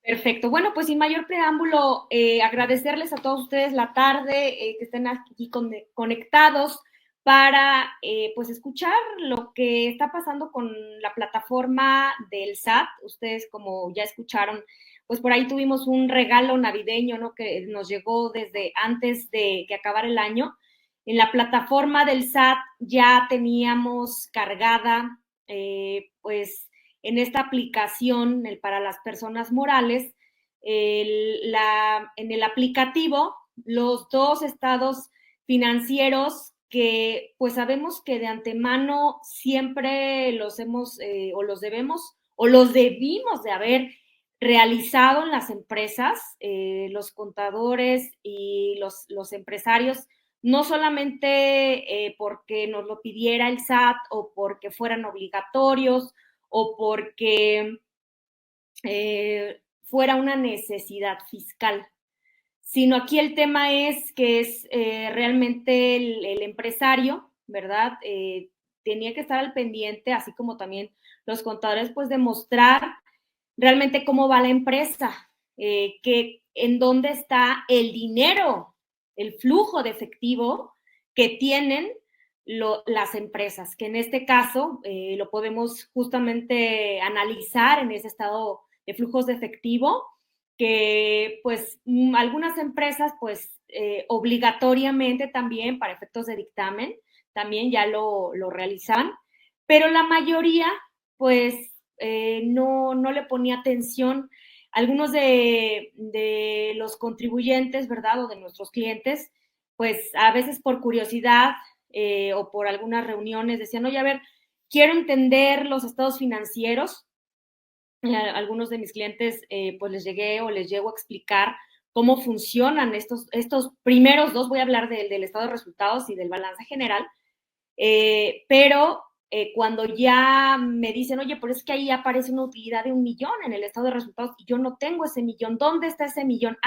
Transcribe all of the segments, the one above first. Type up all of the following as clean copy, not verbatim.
Perfecto. Bueno, pues sin mayor preámbulo, agradecerles a todos ustedes la tarde, que estén aquí conectados para pues escuchar lo que está pasando con la plataforma del SAT. Ustedes, como ya escucharon, pues por ahí tuvimos un regalo navideño, ¿no? Que nos llegó desde antes de que acabara el año. En la plataforma del SAT ya teníamos cargada, pues en esta aplicación para las personas morales, en el aplicativo, los dos estados financieros que pues sabemos que de antemano siempre los hemos o los debemos o los debimos de haber realizado en las empresas, los contadores y los empresarios, no solamente porque nos lo pidiera el SAT o porque fueran obligatorios o porque fuera una necesidad fiscal, sino aquí el tema es que es realmente el empresario, ¿verdad? Tenía que estar al pendiente, así como también los contadores, pues demostrar realmente cómo va la empresa, en dónde está el dinero, el flujo de efectivo que tienen las empresas, que en este caso lo podemos justamente analizar en ese estado de flujos de efectivo, que pues algunas empresas pues obligatoriamente también para efectos de dictamen también ya lo realizan, pero la mayoría pues no le ponía atención. Algunos de los contribuyentes, ¿verdad? O de nuestros clientes, pues a veces por curiosidad o por algunas reuniones decían, oye, a ver, quiero entender los estados financieros. Algunos de mis clientes pues les llego a explicar cómo funcionan estos primeros dos. Voy a hablar del estado de resultados y del balance general, pero cuando ya me dicen, oye, pero es que ahí aparece una utilidad de 1 millón en el estado de resultados y yo no tengo ese millón, ¿dónde está ese millón?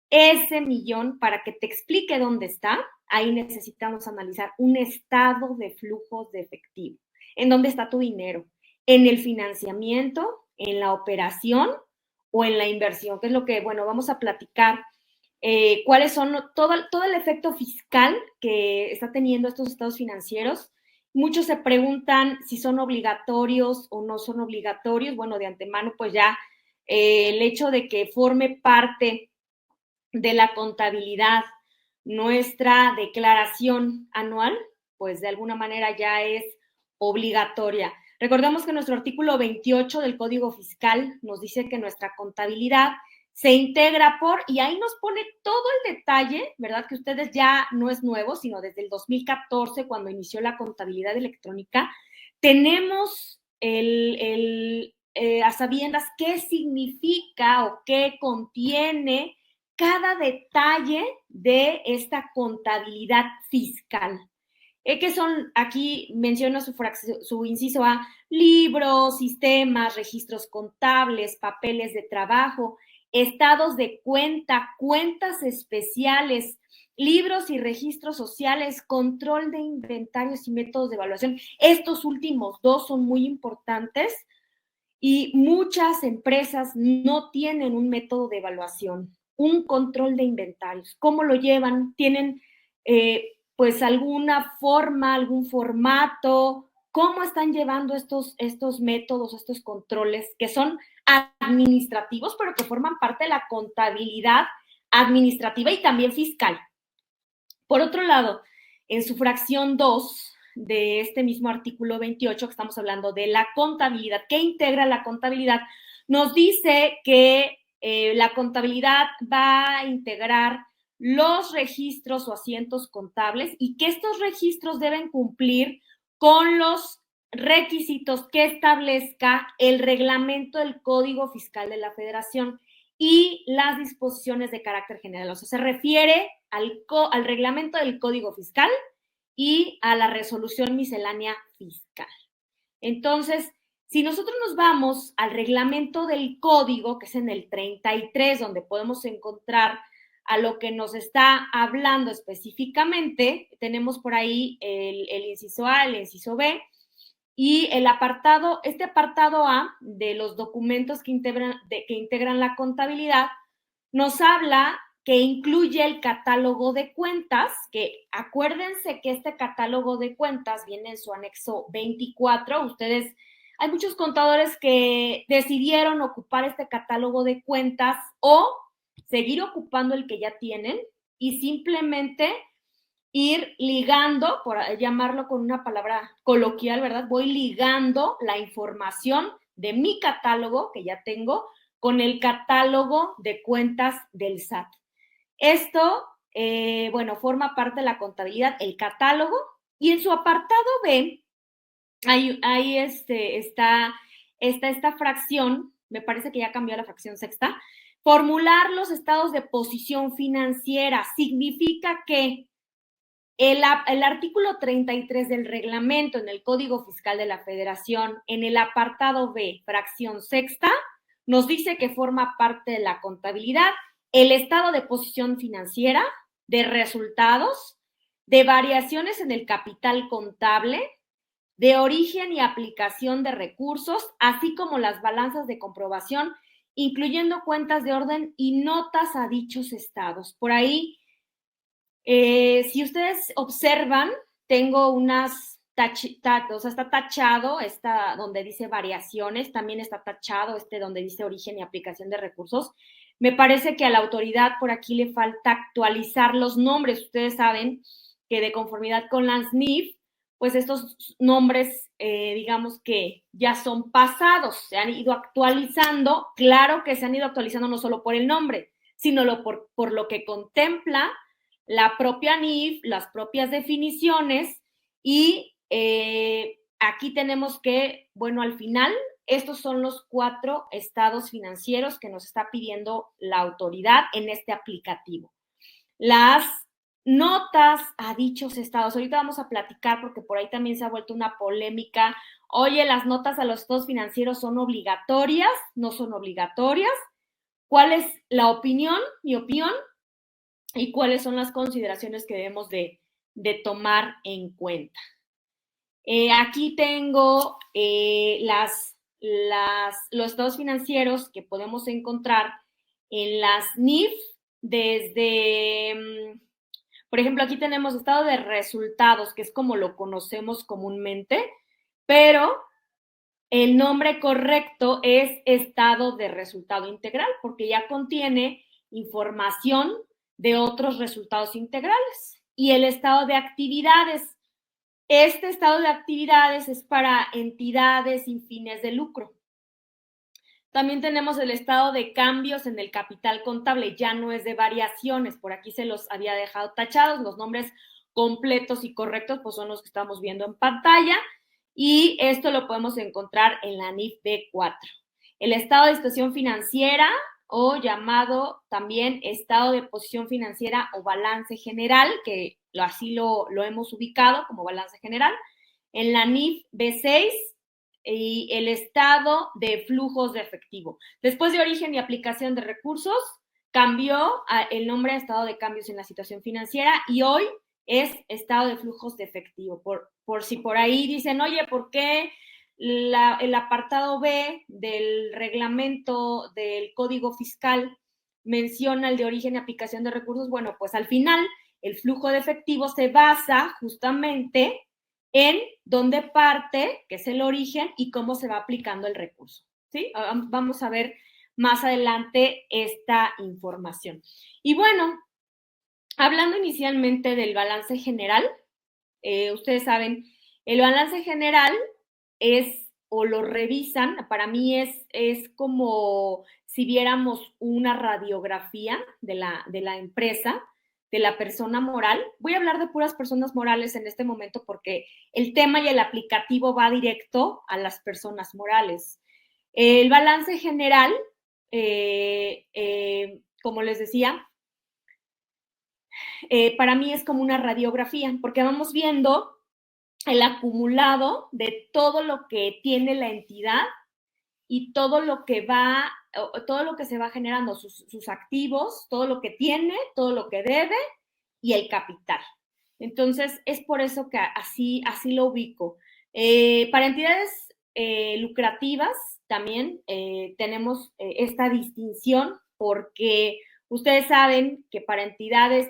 Ese millón, para que te explique dónde está, ahí necesitamos analizar un estado de flujos de efectivo. ¿En dónde está tu dinero? ¿En el financiamiento, en la operación o en la inversión? Que es lo que, bueno, vamos a platicar. Cuáles son todo el efecto fiscal que está teniendo estos estados financieros. Muchos se preguntan si son obligatorios o no son obligatorios. Bueno, de antemano, pues ya el hecho de que forme parte de la contabilidad nuestra declaración anual, pues de alguna manera ya es obligatoria. Recordemos que nuestro artículo 28 del Código Fiscal nos dice que nuestra contabilidad se integra por, y ahí nos pone todo el detalle, ¿verdad? Que ustedes ya no es nuevo, sino desde el 2014, cuando inició la contabilidad electrónica, tenemos a sabiendas qué significa o qué contiene cada detalle de esta contabilidad fiscal. Que son, aquí menciona su inciso A, libros, sistemas, registros contables, papeles de trabajo, estados de cuenta, cuentas especiales, libros y registros sociales, control de inventarios y métodos de evaluación. Estos últimos dos son muy importantes y muchas empresas no tienen un método de evaluación, un control de inventarios. ¿Cómo lo llevan? ¿Tienen pues alguna forma, algún formato? ¿Cómo están llevando estos métodos, estos controles que son administrativos, pero que forman parte de la contabilidad administrativa y también fiscal? Por otro lado, en su fracción 2 de este mismo artículo 28, que estamos hablando de la contabilidad, ¿qué integra la contabilidad? Nos dice que la contabilidad va a integrar los registros o asientos contables y que estos registros deben cumplir con los requisitos que establezca el reglamento del Código Fiscal de la Federación y las disposiciones de carácter general. O sea, se refiere al reglamento del Código Fiscal y a la resolución miscelánea fiscal. Entonces, si nosotros nos vamos al reglamento del código, que es en el 33, donde podemos encontrar a lo que nos está hablando específicamente, tenemos por ahí el inciso A, el inciso B, Y este apartado A de los documentos que integran la contabilidad nos habla que incluye el catálogo de cuentas, que acuérdense que este catálogo de cuentas viene en su anexo 24. Ustedes, hay muchos contadores que decidieron ocupar este catálogo de cuentas o seguir ocupando el que ya tienen y simplemente ir ligando, por llamarlo con una palabra coloquial, ¿verdad? Voy ligando la información de mi catálogo que ya tengo con el catálogo de cuentas del SAT. Esto, bueno, forma parte de la contabilidad, el catálogo, y en su apartado B, ahí está esta fracción, me parece que ya cambió la fracción sexta, formular los estados de posición financiera. Significa que el artículo 33 del reglamento en el Código Fiscal de la Federación, en el apartado B, fracción sexta, nos dice que forma parte de la contabilidad el estado de posición financiera, de resultados, de variaciones en el capital contable, de origen y aplicación de recursos, así como las balanzas de comprobación, incluyendo cuentas de orden y notas a dichos estados. Por ahí, si ustedes observan, tengo unas o sea, está tachado donde dice variaciones, también está tachado donde dice origen y aplicación de recursos. Me parece que a la autoridad por aquí le falta actualizar los nombres. Ustedes saben que de conformidad con la SNIF, pues estos nombres, digamos que ya son pasados, se han ido actualizando. Claro que se han ido actualizando no solo por el nombre, sino por lo que contempla la propia NIF, las propias definiciones y aquí tenemos que, bueno, al final, estos son los 4 estados financieros que nos está pidiendo la autoridad en este aplicativo. Las notas a dichos estados, ahorita vamos a platicar porque por ahí también se ha vuelto una polémica. Oye, las notas a los estados financieros son obligatorias, no son obligatorias. ¿Cuál es la opinión? Mi opinión, y cuáles son las consideraciones que debemos de tomar en cuenta. Aquí tengo los estados financieros que podemos encontrar en las NIF desde, por ejemplo, aquí tenemos estado de resultados, que es como lo conocemos comúnmente, pero el nombre correcto es estado de resultado integral, porque ya contiene información de otros resultados integrales. Y el estado de actividades. Este estado de actividades es para entidades sin fines de lucro. También tenemos el estado de cambios en el capital contable, ya no es de variaciones, por aquí se los había dejado tachados, los nombres completos y correctos pues son los que estamos viendo en pantalla y esto lo podemos encontrar en la NIF B4. El estado de situación financiera o llamado también estado de posición financiera o balance general, que así lo hemos ubicado como balance general. En la NIF B6 y el estado de flujos de efectivo. Después de origen y aplicación de recursos, cambió el nombre a estado de cambios en la situación financiera y hoy es estado de flujos de efectivo. Por si por ahí dicen, oye, ¿por qué el apartado B del reglamento del Código Fiscal menciona el de origen y aplicación de recursos? Bueno, pues al final el flujo de efectivo se basa justamente en dónde parte, que es el origen, y cómo se va aplicando el recurso. ¿Sí? Vamos a ver más adelante esta información. Y bueno, hablando inicialmente del balance general, ustedes saben, el balance general es, o lo revisan, para mí es como si viéramos una radiografía de la empresa, de la persona moral. Voy a hablar de puras personas morales en este momento porque el tema y el aplicativo va directo a las personas morales. El balance general, como les decía, para mí es como una radiografía porque vamos viendo el acumulado de todo lo que tiene la entidad y todo lo que se va generando, sus activos, todo lo que tiene, todo lo que debe y el capital. Entonces, es por eso que así lo ubico. Para entidades lucrativas también tenemos esta distinción porque ustedes saben que para entidades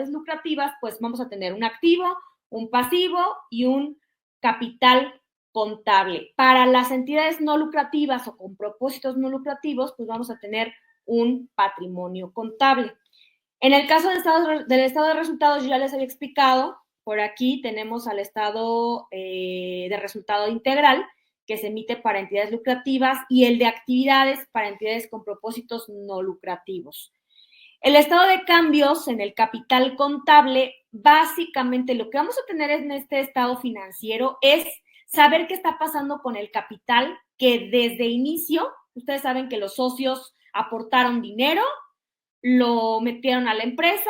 lucrativas, pues vamos a tener un activo, un pasivo y un capital contable. Para las entidades no lucrativas o con propósitos no lucrativos, pues vamos a tener un patrimonio contable. En el caso del estado de resultados, yo ya les había explicado, por aquí tenemos al estado de resultado integral, que se emite para entidades lucrativas, y el de actividades para entidades con propósitos no lucrativos. El estado de cambios en el capital contable, básicamente lo que vamos a tener en este estado financiero es saber qué está pasando con el capital que desde inicio, ustedes saben que los socios aportaron dinero, lo metieron a la empresa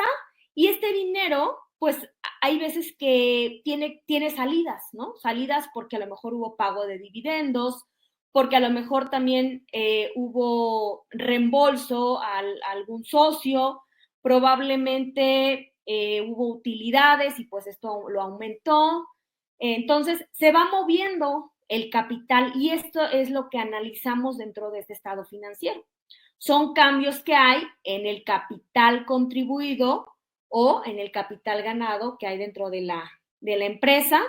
y este dinero, pues hay veces que tiene salidas, ¿no? Salidas porque a lo mejor hubo pago de dividendos, porque a lo mejor también hubo reembolso a algún socio, probablemente hubo utilidades y pues esto lo aumentó. Entonces, se va moviendo el capital y esto es lo que analizamos dentro de este estado financiero. Son cambios que hay en el capital contribuido o en el capital ganado que hay dentro de la empresa.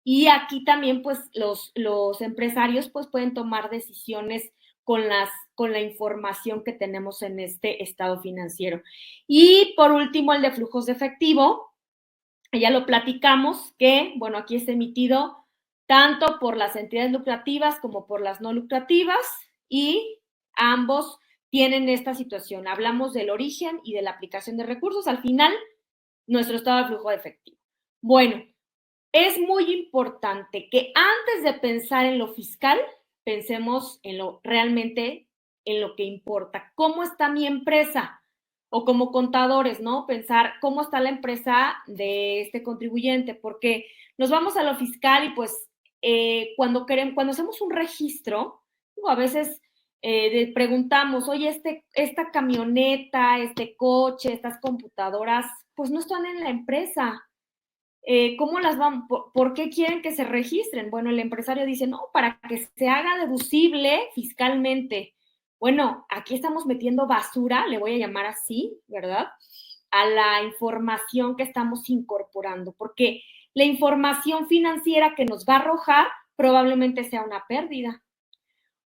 Y aquí también, pues, los empresarios pues, pueden tomar decisiones con la información que tenemos en este estado financiero. Y por último, el de flujos de efectivo. Ya lo platicamos que, bueno, aquí está emitido tanto por las entidades lucrativas como por las no lucrativas y ambos tienen esta situación. Hablamos del origen y de la aplicación de recursos. Al final, nuestro estado de flujo de efectivo. Bueno, es muy importante que antes de pensar en lo fiscal, pensemos en lo realmente en lo que importa. ¿Cómo está mi empresa? O como contadores, ¿no? Pensar cómo está la empresa de este contribuyente, porque nos vamos a lo fiscal y pues cuando hacemos un registro, a veces preguntamos, oye, esta camioneta, este coche, estas computadoras, pues no están en la empresa. ¿Cómo las van? ¿Por qué quieren que se registren? Bueno, el empresario dice, no, para que se haga deducible fiscalmente. Bueno, aquí estamos metiendo basura, le voy a llamar así, ¿verdad? A la información que estamos incorporando, porque la información financiera que nos va a arrojar probablemente sea una pérdida,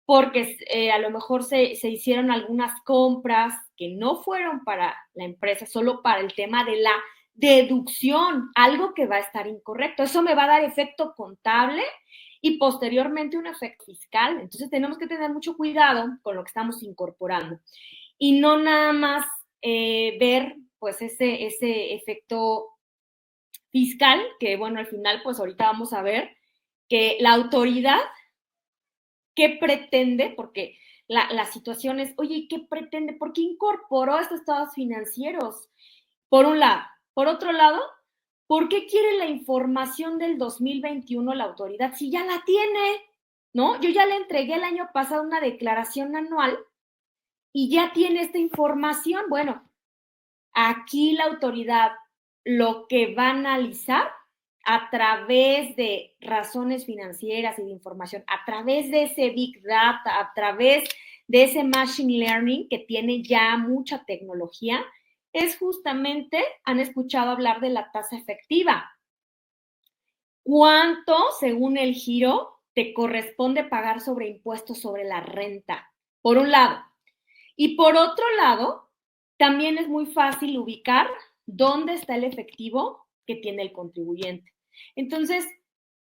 porque a lo mejor se hicieron algunas compras que no fueron para la empresa, solo para el tema de la deducción, algo que va a estar incorrecto. Eso me va a dar efecto contable y posteriormente un efecto fiscal. Entonces tenemos que tener mucho cuidado con lo que estamos incorporando y no nada más ver pues ese efecto fiscal, que bueno, al final pues ahorita vamos a ver que la autoridad, ¿qué pretende? Porque la situación es, oye, ¿qué pretende? ¿Por qué incorporó estos estados financieros? Por un lado. Por otro lado, ¿por qué quiere la información del 2021 la autoridad si ya la tiene? ¿No? Yo ya le entregué el año pasado una declaración anual y ya tiene esta información. Bueno, aquí la autoridad lo que va a analizar a través de razones financieras y de información, a través de ese Big Data, a través de ese Machine Learning que tiene ya mucha tecnología, es justamente, han escuchado hablar de la tasa efectiva. ¿Cuánto, según el giro, te corresponde pagar sobre impuestos sobre la renta? Por un lado. Y por otro lado, también es muy fácil ubicar dónde está el efectivo que tiene el contribuyente. Entonces,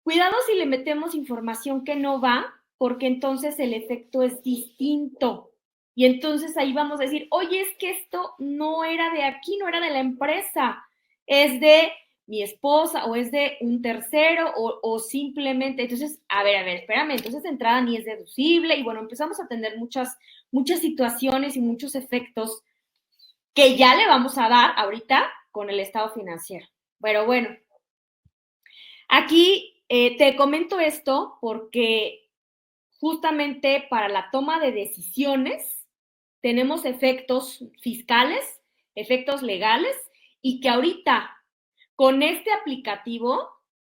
cuidado si le metemos información que no va, porque entonces el efecto es distinto. Y entonces ahí vamos a decir, oye, es que esto no era de aquí, no era de la empresa, es de mi esposa o es de un tercero o simplemente, entonces, a ver, espérame, entonces de entrada ni es deducible y bueno, empezamos a tener muchas situaciones y muchos efectos que ya le vamos a dar ahorita con el estado financiero. Pero bueno, aquí te comento esto porque justamente para la toma de decisiones tenemos efectos fiscales, efectos legales y que ahorita con este aplicativo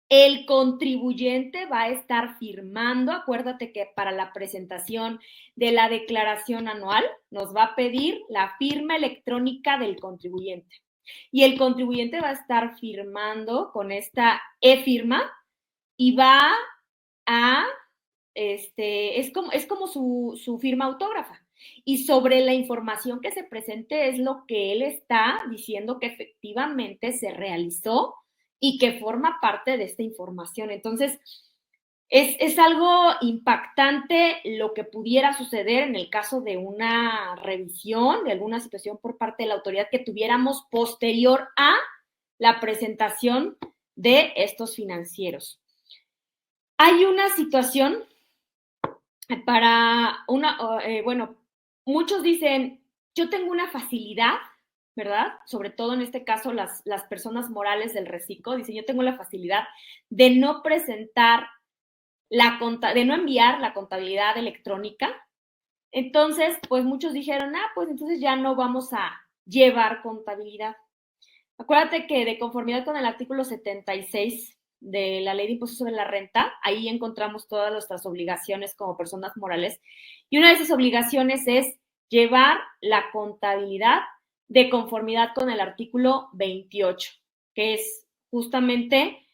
El contribuyente va a estar firmando, acuérdate que para la presentación de la declaración anual nos va a pedir la firma electrónica del contribuyente. Y el contribuyente va a estar firmando con esta e-firma y va a, es como su firma autógrafa. Y sobre la información que se presente es lo que él está diciendo que efectivamente se realizó y que forma parte de esta información. Entonces, es algo impactante lo que pudiera suceder en el caso de una revisión, de alguna situación por parte de la autoridad que tuviéramos posterior a la presentación de estos financieros. Hay una situación para bueno, muchos dicen, yo tengo una facilidad, ¿verdad? Sobre todo en este caso las personas morales del reciclo, dicen, yo tengo la facilidad de no presentar de no enviar la contabilidad electrónica. Entonces, pues muchos dijeron, pues entonces ya no vamos a llevar contabilidad. Acuérdate que de conformidad con el artículo 76 de la Ley de Impuestos sobre la Renta, ahí encontramos todas nuestras obligaciones como personas morales. Y una de esas obligaciones es llevar la contabilidad de conformidad con el artículo 28, que es justamente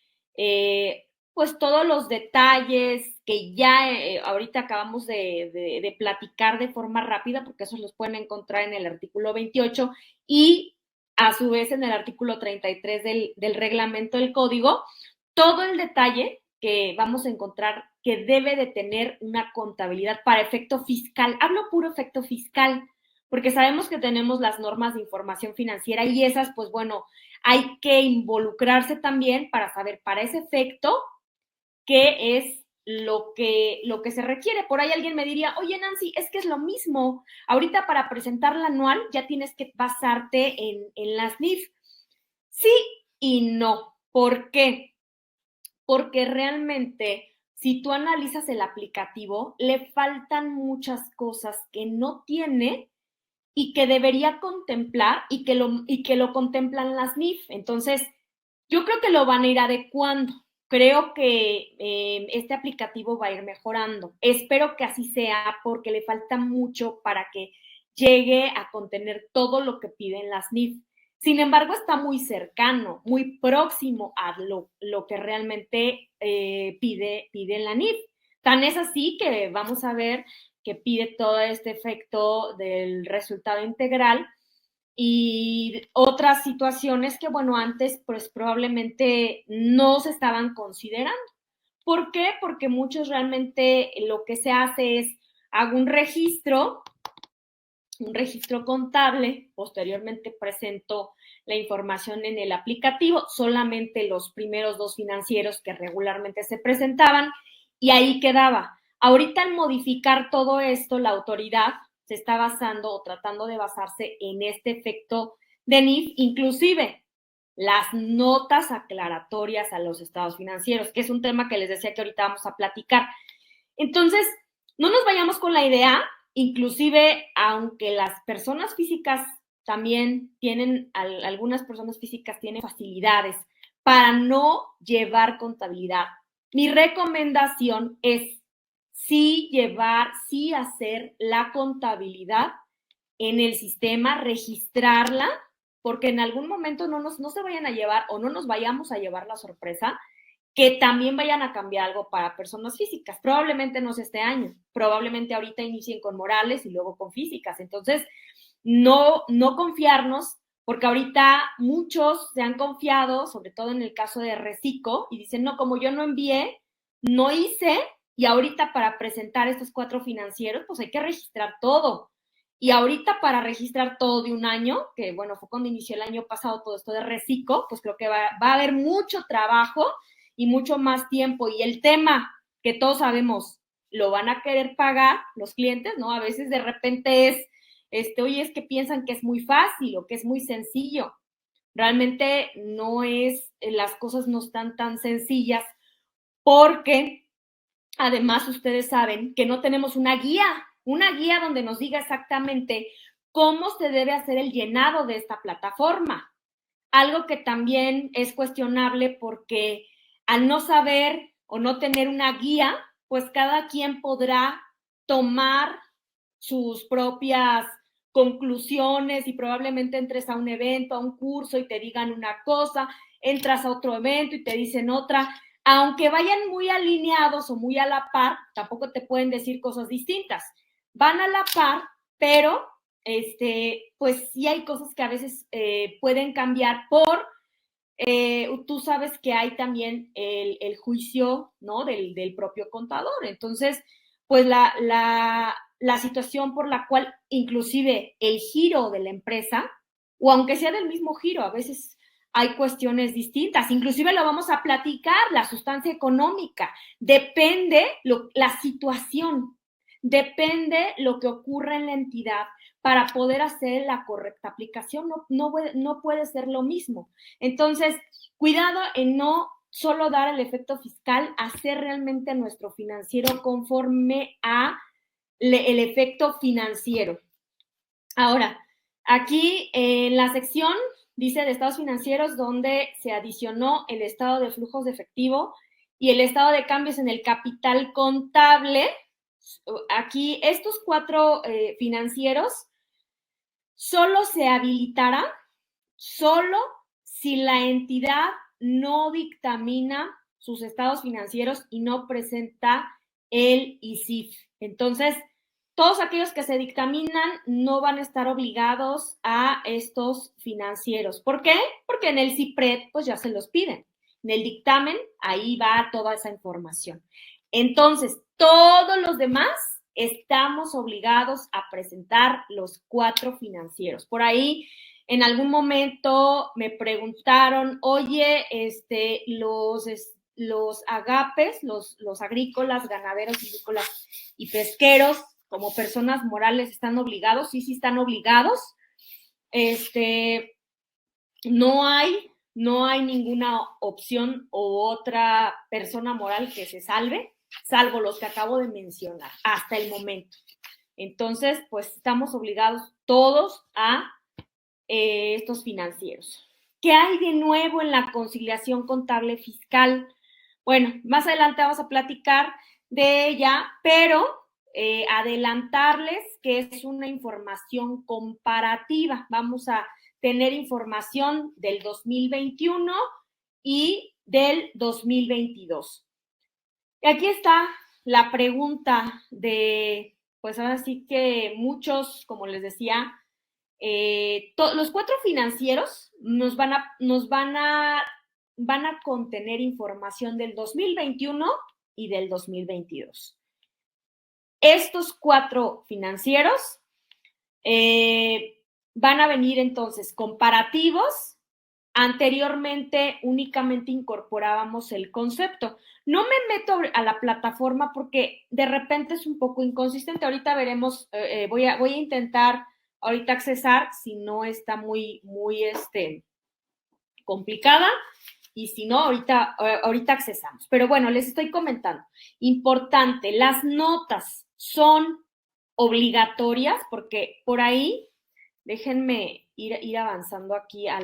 pues todos los detalles que ya ahorita acabamos de platicar de forma rápida, porque esos los pueden encontrar en el artículo 28 y a su vez en el artículo 33 del reglamento del código, todo el detalle que vamos a encontrar que debe de tener una contabilidad para efecto fiscal. Hablo puro efecto fiscal, porque sabemos que tenemos las normas de información financiera y esas, pues bueno, hay que involucrarse también para saber para ese efecto qué es lo que se requiere. Por ahí alguien me diría, oye Nancy, es que es lo mismo. Ahorita para presentar la anual ya tienes que basarte en las NIF. Sí y no. ¿Por qué? Porque realmente si tú analizas el aplicativo, le faltan muchas cosas que no tiene y que debería contemplar y que lo contemplan las NIF. Entonces, yo creo que lo van a ir adecuando. Creo que este aplicativo va a ir mejorando. Espero que así sea porque le falta mucho para que llegue a contener todo lo que piden las NIF. Sin embargo, está muy cercano, muy próximo a lo que realmente pide la NIF. Tan es así que vamos a ver que pide todo este efecto del resultado integral y otras situaciones que, bueno, antes pues probablemente no se estaban considerando. ¿Por qué? Porque muchos realmente lo que se hace es hago un registro contable, posteriormente presento la información en el aplicativo, solamente los primeros 2 financieros que regularmente se presentaban y ahí quedaba. Ahorita al modificar todo esto, la autoridad se está basando o tratando de basarse en este efecto de NIF, inclusive las notas aclaratorias a los estados financieros, que es un tema que les decía que ahorita vamos a platicar. Entonces, no nos vayamos con la idea, inclusive aunque las personas físicas también tienen, algunas personas físicas tienen facilidades para no llevar contabilidad. Mi recomendación es sí hacer la contabilidad en el sistema, registrarla, porque en algún momento no se vayan a llevar o no nos vayamos a llevar la sorpresa que también vayan a cambiar algo para personas físicas. Probablemente no sea este año, probablemente ahorita inicien con morales y luego con físicas. Entonces, no confiarnos, porque ahorita muchos se han confiado, sobre todo en el caso de Reciclo, y dicen, no, como yo no envié, no hice, y ahorita para presentar estos 4 financieros, pues hay que registrar todo. Y ahorita para registrar todo de un año, que bueno, fue cuando inició el año pasado todo esto de Reciclo, pues creo que va a haber mucho trabajo y mucho más tiempo. Y el tema que todos sabemos, lo van a querer pagar los clientes, ¿no? A veces de repente oye, es que piensan que es muy fácil o que es muy sencillo. Realmente no es, las cosas no están tan sencillas porque además ustedes saben que no tenemos una guía donde nos diga exactamente cómo se debe hacer el llenado de esta plataforma. Algo que también es cuestionable porque al no saber o no tener una guía, pues cada quien podrá tomar sus propias conclusiones y probablemente entres a un evento, a un curso y te digan una cosa, entras a otro evento y te dicen otra. Aunque vayan muy alineados o muy a la par, tampoco te pueden decir cosas distintas. Van a la par, pero pues sí hay cosas que a veces pueden cambiar por tú sabes que hay también el juicio, ¿no? Del propio contador. Entonces, pues la situación por la cual inclusive el giro de la empresa, o aunque sea del mismo giro, a veces hay cuestiones distintas, inclusive lo vamos a platicar, la sustancia económica, depende la situación, depende lo que ocurre en la entidad para poder hacer la correcta aplicación, no puede ser lo mismo. Entonces, cuidado en no solo dar el efecto fiscal, hacer realmente nuestro financiero conforme a el efecto financiero. Ahora, aquí en la sección dice de estados financieros donde se adicionó el estado de flujos de efectivo y el estado de cambios en el capital contable. Aquí estos 4 financieros solo se habilitará solo si la entidad no dictamina sus estados financieros y no presenta el ICIF. Entonces, todos aquellos que se dictaminan no van a estar obligados a estos financieros. ¿Por qué? Porque en el CIPRED pues ya se los piden. En el dictamen, ahí va toda esa información. Entonces, todos los demás estamos obligados a presentar los 4 financieros. Por ahí, en algún momento me preguntaron, oye, los agapes, los agrícolas, ganaderos, silvícolas y pesqueros, como personas morales, ¿están obligados? Sí, sí están obligados. No hay ninguna opción u otra persona moral que se salve, salvo los que acabo de mencionar hasta el momento. Entonces, pues estamos obligados todos a estos financieros. ¿Qué hay de nuevo en la conciliación contable fiscal? Bueno, más adelante vamos a platicar de ella, pero adelantarles que es una información comparativa. Vamos a tener información del 2021 y del 2022. Y aquí está la pregunta de, pues ahora sí que muchos, como les decía, los 4 financieros van a contener información del 2021 y del 2022. Estos 4 financieros van a venir entonces comparativos. Anteriormente únicamente incorporábamos el concepto. No me meto a la plataforma porque de repente es un poco inconsistente. Ahorita veremos, voy a intentar ahorita accesar si no está muy complicada y si no, ahorita accesamos. Pero bueno, les estoy comentando. Importante, las notas son obligatorias porque por ahí, déjenme ir avanzando aquí a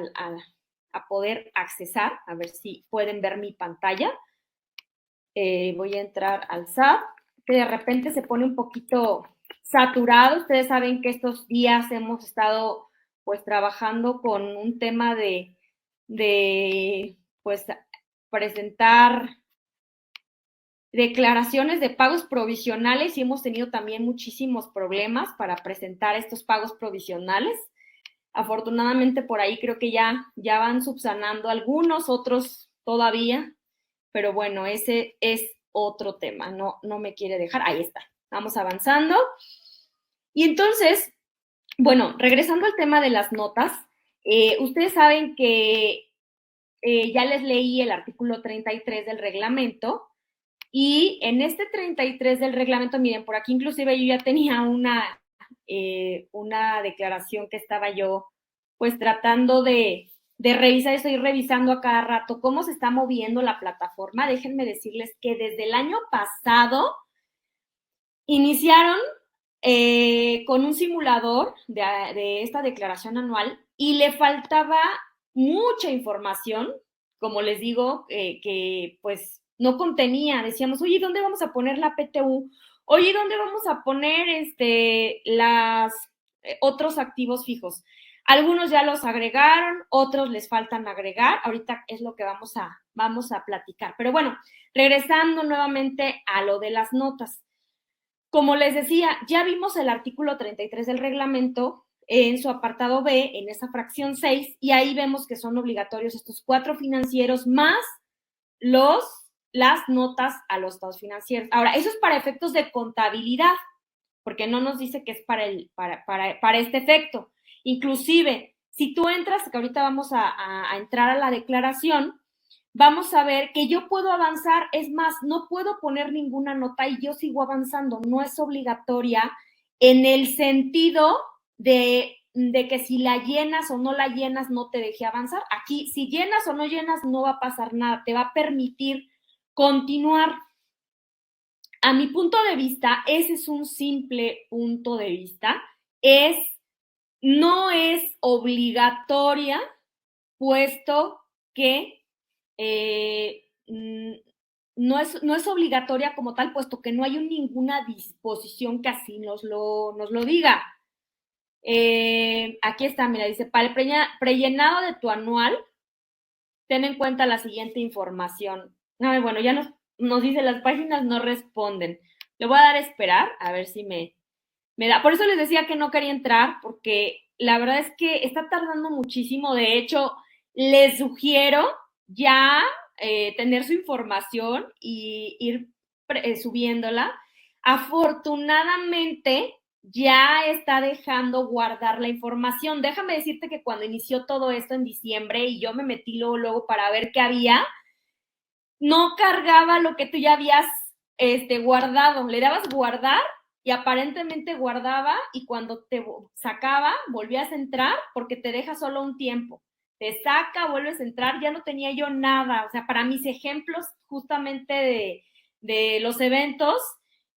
poder accesar, a ver si pueden ver mi pantalla. Voy a entrar al SAT, que de repente se pone un poquito saturado. Ustedes saben que estos días hemos estado pues trabajando con un tema de pues presentar declaraciones de pagos provisionales y hemos tenido también muchísimos problemas para presentar estos pagos provisionales. Afortunadamente por ahí creo que ya van subsanando algunos, otros todavía, pero bueno, ese es otro tema, no me quiere dejar, ahí está, vamos avanzando. Y entonces, bueno, regresando al tema de las notas, ustedes saben que ya les leí el artículo 33 del reglamento y en este 33 del reglamento, miren, por aquí inclusive yo ya tenía una declaración que estaba yo pues tratando de revisar, estoy revisando a cada rato cómo se está moviendo la plataforma. Déjenme decirles que desde el año pasado iniciaron con un simulador de esta declaración anual y le faltaba mucha información, como les digo, que pues no contenía. Decíamos, oye, ¿dónde vamos a poner la PTU? Oye, ¿dónde vamos a poner otros activos fijos? Algunos ya los agregaron, otros les faltan agregar. Ahorita es lo que vamos a platicar. Pero bueno, regresando nuevamente a lo de las notas. Como les decía, ya vimos el artículo 33 del reglamento en su apartado B, en esa fracción 6, y ahí vemos que son obligatorios estos 4 financieros más las notas a los estados financieros. Ahora, eso es para efectos de contabilidad, porque no nos dice que es para este efecto. Inclusive, si tú entras, que ahorita vamos a entrar a la declaración, vamos a ver que yo puedo avanzar, es más, no puedo poner ninguna nota y yo sigo avanzando, no es obligatoria en el sentido de que si la llenas o no la llenas no te deje avanzar. Aquí, si llenas o no llenas, no va a pasar nada, te va a permitir continuar. A mi punto de vista, ese es un simple punto de vista, no es obligatoria, puesto que no es obligatoria como tal, puesto que no hay ninguna disposición que así nos lo diga. Aquí está, mira, dice, para el prellenado de tu anual, ten en cuenta la siguiente información. Ay, bueno, ya nos dice, las páginas no responden. Le voy a dar a esperar, a ver si me da. Por eso les decía que no quería entrar, porque la verdad es que está tardando muchísimo. De hecho, les sugiero ya tener su información y ir subiéndola. Afortunadamente, ya está dejando guardar la información. Déjame decirte que cuando inició todo esto en diciembre y yo me metí luego para ver qué había, no cargaba lo que tú ya habías guardado. Le dabas guardar y aparentemente guardaba, y cuando te sacaba, volvías a entrar porque te deja solo un tiempo. Te saca, vuelves a entrar, ya no tenía yo nada. O sea, para mis ejemplos justamente de los eventos,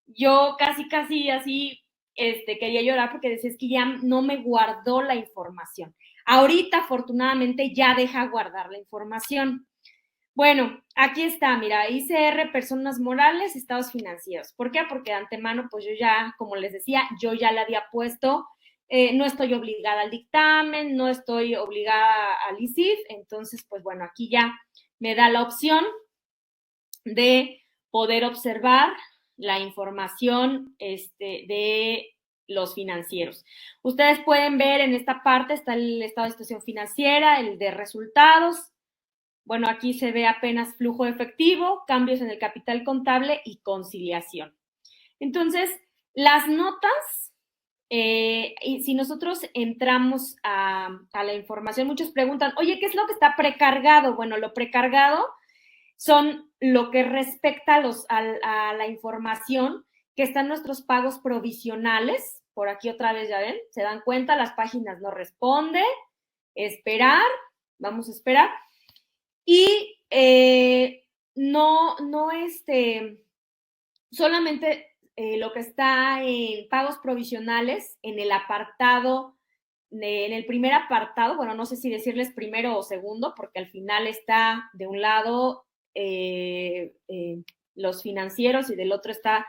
yo casi así quería llorar porque decía, es que ya no me guardó la información. Ahorita, afortunadamente, ya deja guardar la información. Bueno, aquí está, mira, ICR, personas morales, estados financieros. ¿Por qué? Porque de antemano, pues yo ya, como les decía, yo ya le había puesto, no estoy obligada al dictamen, no estoy obligada al ICIF, entonces, pues bueno, aquí ya me da la opción de poder observar la información de los financieros. Ustedes pueden ver en esta parte está el estado de situación financiera, el de resultados. Bueno, aquí se ve apenas flujo efectivo, cambios en el capital contable y conciliación. Entonces, las notas, y si nosotros entramos a la información, muchos preguntan, oye, ¿qué es lo que está precargado? Bueno, lo precargado son lo que respecta a la información que están nuestros pagos provisionales. Por aquí otra vez, ya ven, se dan cuenta, las páginas no responden. Esperar, vamos a esperar. Y no solamente lo que está en pagos provisionales, en el apartado, en el primer apartado, bueno, no sé si decirles primero o segundo, porque al final está de un lado los financieros y del otro está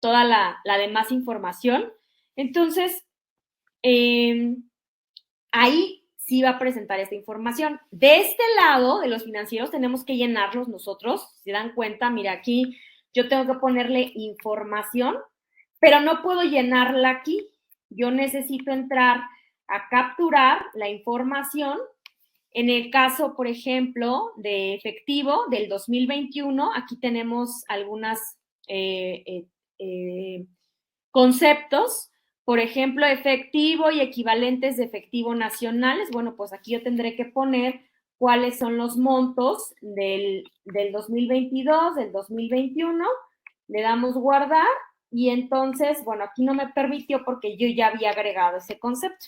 toda la demás información. Entonces, ahí sí va a presentar esta información. De este lado, de los financieros, tenemos que llenarlos nosotros. Si se dan cuenta, mira, aquí yo tengo que ponerle información, pero no puedo llenarla aquí. Yo necesito entrar a capturar la información. En el caso, por ejemplo, de efectivo del 2021, aquí tenemos algunos conceptos. Por ejemplo, efectivo y equivalentes de efectivo nacionales. Bueno, pues aquí yo tendré que poner cuáles son los montos del 2022, del 2021. Le damos guardar y entonces, bueno, aquí no me permitió porque yo ya había agregado ese concepto.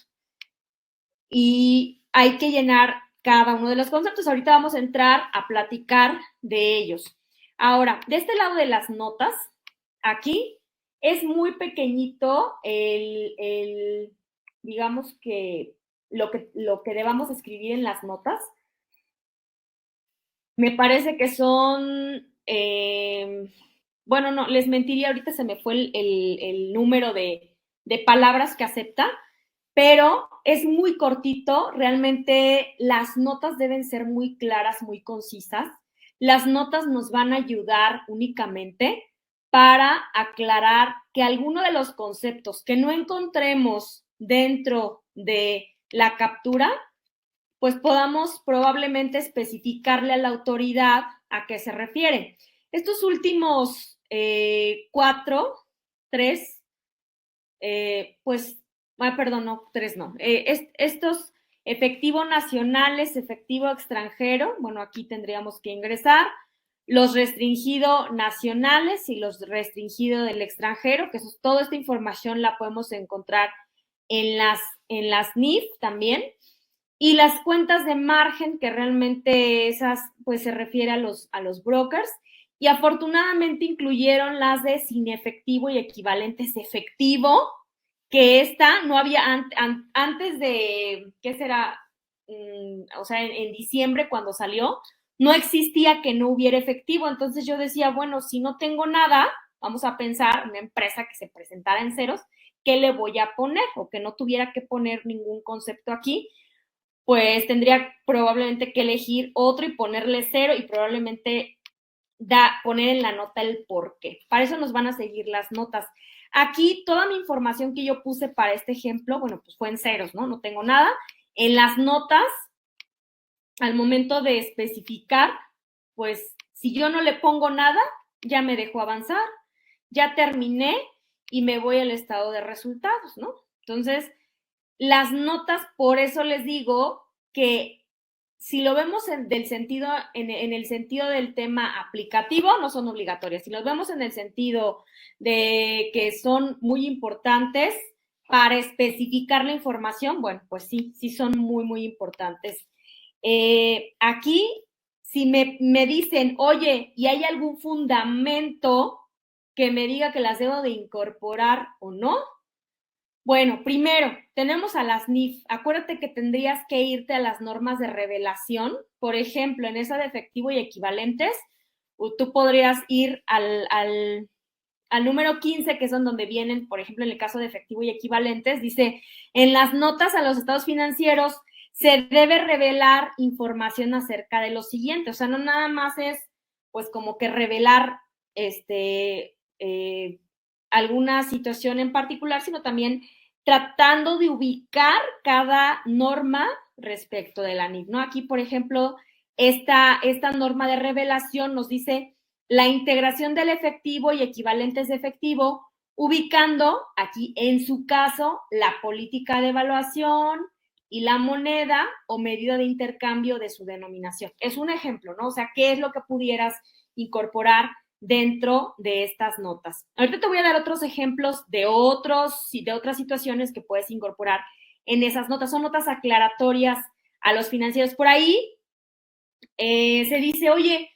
Y hay que llenar cada uno de los conceptos. Ahorita vamos a entrar a platicar de ellos. Ahora, de este lado de las notas, aquí es muy pequeñito digamos que lo que debamos escribir en las notas. Me parece que son, bueno, no, les mentiría, ahorita se me fue el número de palabras que acepta, pero es muy cortito, realmente las notas deben ser muy claras, muy concisas. Las notas nos van a ayudar únicamente para aclarar que alguno de los conceptos que no encontremos dentro de la captura, pues podamos probablemente especificarle a la autoridad a qué se refiere. Estos últimos tres, pues, perdón, no, tres no. Estos efectivo nacionales, efectivo extranjero, bueno, aquí tendríamos que ingresar, los restringido nacionales y los restringido del extranjero, que eso, toda esta información la podemos encontrar en las NIF también. Y las cuentas de margen, que realmente esas, pues se refiere a los brokers, y afortunadamente incluyeron las de sin efectivo y equivalentes efectivo, que esta no había antes de, ¿qué será? O sea, en diciembre cuando salió, no existía que no hubiera efectivo. Entonces yo decía, bueno, si no tengo nada, vamos a pensar una empresa que se presentara en ceros, ¿qué le voy a poner? O que no tuviera que poner ningún concepto aquí, pues tendría probablemente que elegir otro y ponerle cero y probablemente poner en la nota el por qué. Para eso nos van a seguir las notas. Aquí toda mi información que yo puse para este ejemplo, bueno, pues fue en ceros, ¿no? No tengo nada. En las notas, al momento de especificar, pues si yo no le pongo nada, ya me dejo avanzar, ya terminé y me voy al estado de resultados, ¿no? Entonces, las notas, por eso les digo que si lo vemos en el sentido del tema aplicativo, no son obligatorias. Si lo vemos en el sentido de que son muy importantes para especificar la información, bueno, pues sí, sí son muy, muy importantes. Aquí, si me dicen, oye, ¿y hay algún fundamento que me diga que las debo de incorporar o no? Bueno, primero, tenemos a las NIF. Acuérdate que tendrías que irte a las normas de revelación. Por ejemplo, en esa de efectivo y equivalentes, tú podrías ir al número 15, que son donde vienen, por ejemplo, en el caso de efectivo y equivalentes, dice, en las notas a los estados financieros se debe revelar información acerca de lo siguiente. O sea, no nada más es, pues, como que revelar alguna situación en particular, sino también tratando de ubicar cada norma respecto de la NIF, ¿no? Aquí, por ejemplo, esta norma de revelación nos dice la integración del efectivo y equivalentes de efectivo, ubicando aquí, en su caso, la política de evaluación y la moneda o medida de intercambio de su denominación. Es un ejemplo, ¿no? O sea, ¿qué es lo que pudieras incorporar dentro de estas notas? Ahorita te voy a dar otros ejemplos de otras situaciones que puedes incorporar en esas notas. Son notas aclaratorias a los financieros. Por ahí se dice, oye,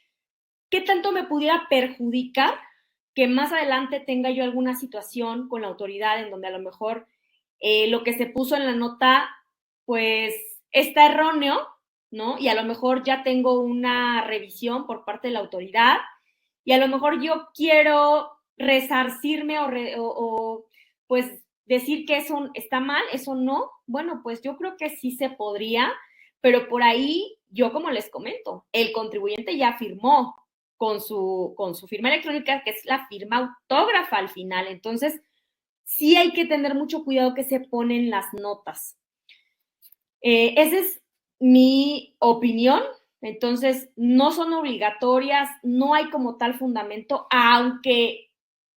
¿qué tanto me pudiera perjudicar que más adelante tenga yo alguna situación con la autoridad en donde a lo mejor lo que se puso en la nota, pues está erróneo, ¿no? Y a lo mejor ya tengo una revisión por parte de la autoridad y a lo mejor yo quiero resarcirme o pues decir que eso está mal, eso no. Bueno, pues yo creo que sí se podría, pero por ahí yo, como les comento, el contribuyente ya firmó con su firma electrónica, que es la firma autógrafa al final. Entonces, sí hay que tener mucho cuidado que se ponen las notas. Esa es mi opinión. Entonces, no son obligatorias, no hay como tal fundamento, aunque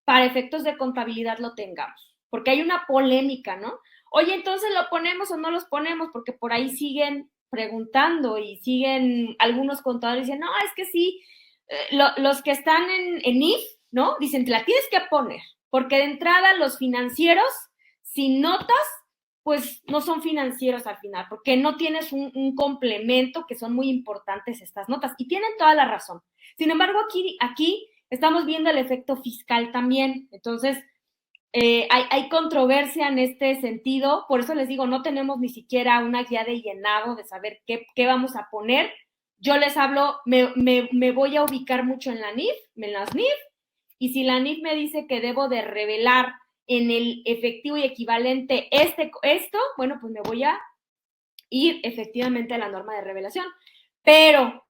para efectos de contabilidad lo tengamos, porque hay una polémica, ¿no? Oye, entonces lo ponemos o no los ponemos, porque por ahí siguen preguntando y siguen algunos contadores dicen, no, es que sí, los que están en IF, ¿no? Dicen, te la tienes que poner, porque de entrada los financieros sin notas pues no son financieros al final, porque no tienes un complemento, que son muy importantes estas notas, y tienen toda la razón. Sin embargo, aquí estamos viendo el efecto fiscal también, entonces hay controversia en este sentido, por eso les digo, no tenemos ni siquiera una guía de llenado de saber qué vamos a poner, yo les hablo, me voy a ubicar mucho en las NIF, y si la NIF me dice que debo de revelar en el efectivo y equivalente esto, bueno, pues me voy a ir efectivamente a la norma de revelación. Pero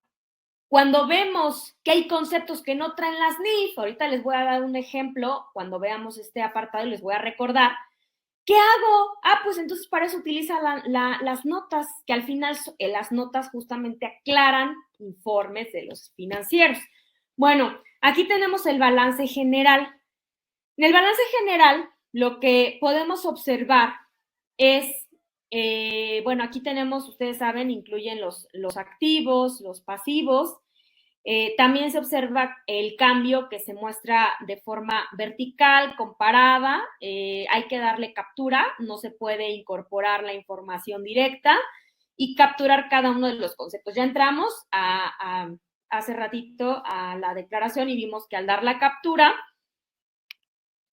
cuando vemos que hay conceptos que no traen las NIF, ahorita les voy a dar un ejemplo, cuando veamos este apartado les voy a recordar, ¿qué hago? Pues entonces para eso utiliza las notas, que al final las notas justamente aclaran informes de los financieros. Bueno, aquí tenemos el balance general. En el balance general, lo que podemos observar es, bueno, aquí tenemos, ustedes saben, incluyen los activos, los pasivos. También se observa el cambio que se muestra de forma vertical, comparada. Hay que darle captura, no se puede incorporar la información directa y capturar cada uno de los conceptos. Ya entramos hace ratito a la declaración y vimos que al dar la captura,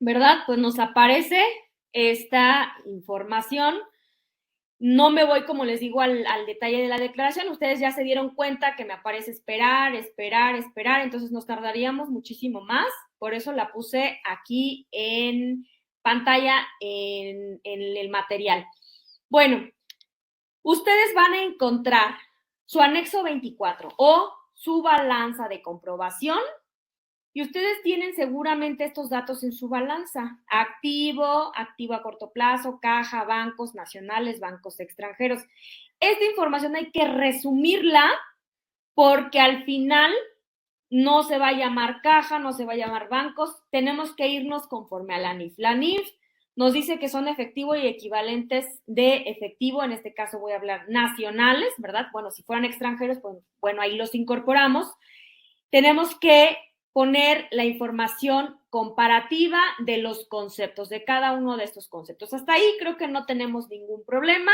¿verdad? Pues nos aparece esta información. No me voy, como les digo, al detalle de la declaración. Ustedes ya se dieron cuenta que me aparece esperar, entonces nos tardaríamos muchísimo más. Por eso la puse aquí en pantalla en el material. Bueno, ustedes van a encontrar su anexo 24 o su balanza de comprobación. Y ustedes tienen seguramente estos datos en su balanza. Activo a corto plazo, caja, bancos nacionales, bancos extranjeros. Esta información hay que resumirla porque al final no se va a llamar caja, no se va a llamar bancos. Tenemos que irnos conforme a la NIF. La NIF nos dice que son efectivo y equivalentes de efectivo, en este caso voy a hablar nacionales, ¿verdad? Bueno, si fueran extranjeros, pues bueno, ahí los incorporamos. Tenemos que poner la información comparativa de los conceptos, de cada uno de estos conceptos. Hasta ahí creo que no tenemos ningún problema.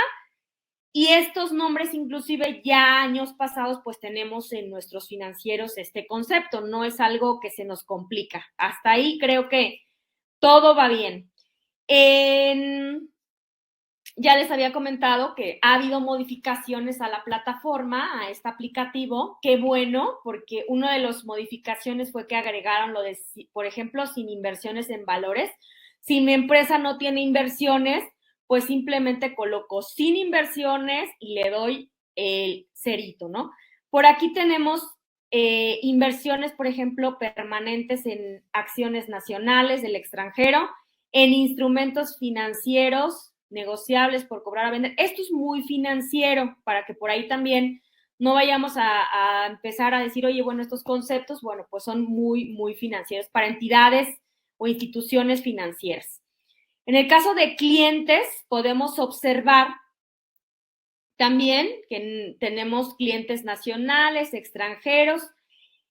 Y estos nombres, inclusive ya años pasados, pues tenemos en nuestros financieros este concepto. No es algo que se nos complica. Hasta ahí creo que todo va bien. Ya les había comentado que ha habido modificaciones a la plataforma, a este aplicativo. Qué bueno, porque una de las modificaciones fue que agregaron lo de, por ejemplo, sin inversiones en valores. Si mi empresa no tiene inversiones, pues simplemente coloco sin inversiones y le doy el cerito, ¿no? Por aquí tenemos inversiones, por ejemplo, permanentes en acciones nacionales del extranjero, en instrumentos financieros negociables por cobrar a vender. Esto es muy financiero, para que por ahí también no vayamos a empezar a decir, oye, bueno, estos conceptos, bueno, pues son muy, muy financieros para entidades o instituciones financieras. En el caso de clientes, podemos observar también que tenemos clientes nacionales, extranjeros.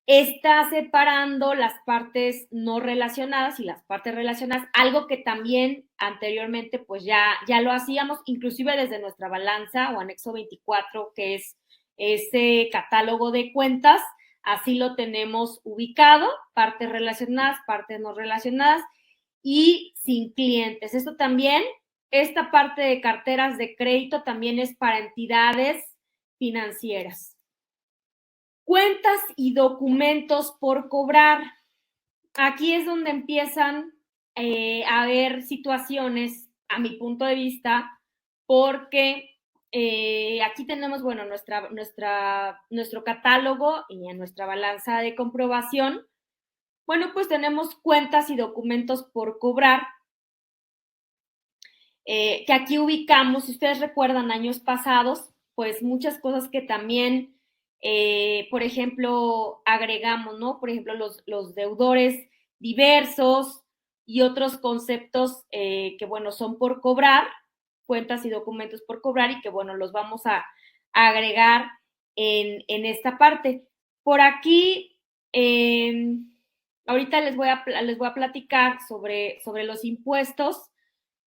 Está separando las partes no relacionadas y las partes relacionadas, algo que también anteriormente pues ya lo hacíamos, inclusive desde nuestra balanza o anexo 24, que es ese catálogo de cuentas, así lo tenemos ubicado, partes relacionadas, partes no relacionadas y sin clientes. Esto también, esta parte de carteras de crédito también es para entidades financieras. Cuentas y documentos por cobrar. Aquí es donde empiezan a haber situaciones, a mi punto de vista, porque aquí tenemos, bueno, nuestro catálogo y en nuestra balanza de comprobación. Bueno, pues tenemos cuentas y documentos por cobrar, que aquí ubicamos, si ustedes recuerdan años pasados, pues muchas cosas que también por ejemplo, agregamos, ¿no? Por ejemplo, los deudores diversos y otros conceptos que, bueno, son por cobrar, cuentas y documentos por cobrar y que, bueno, los vamos a agregar en esta parte. Por aquí, ahorita les voy a platicar sobre los impuestos,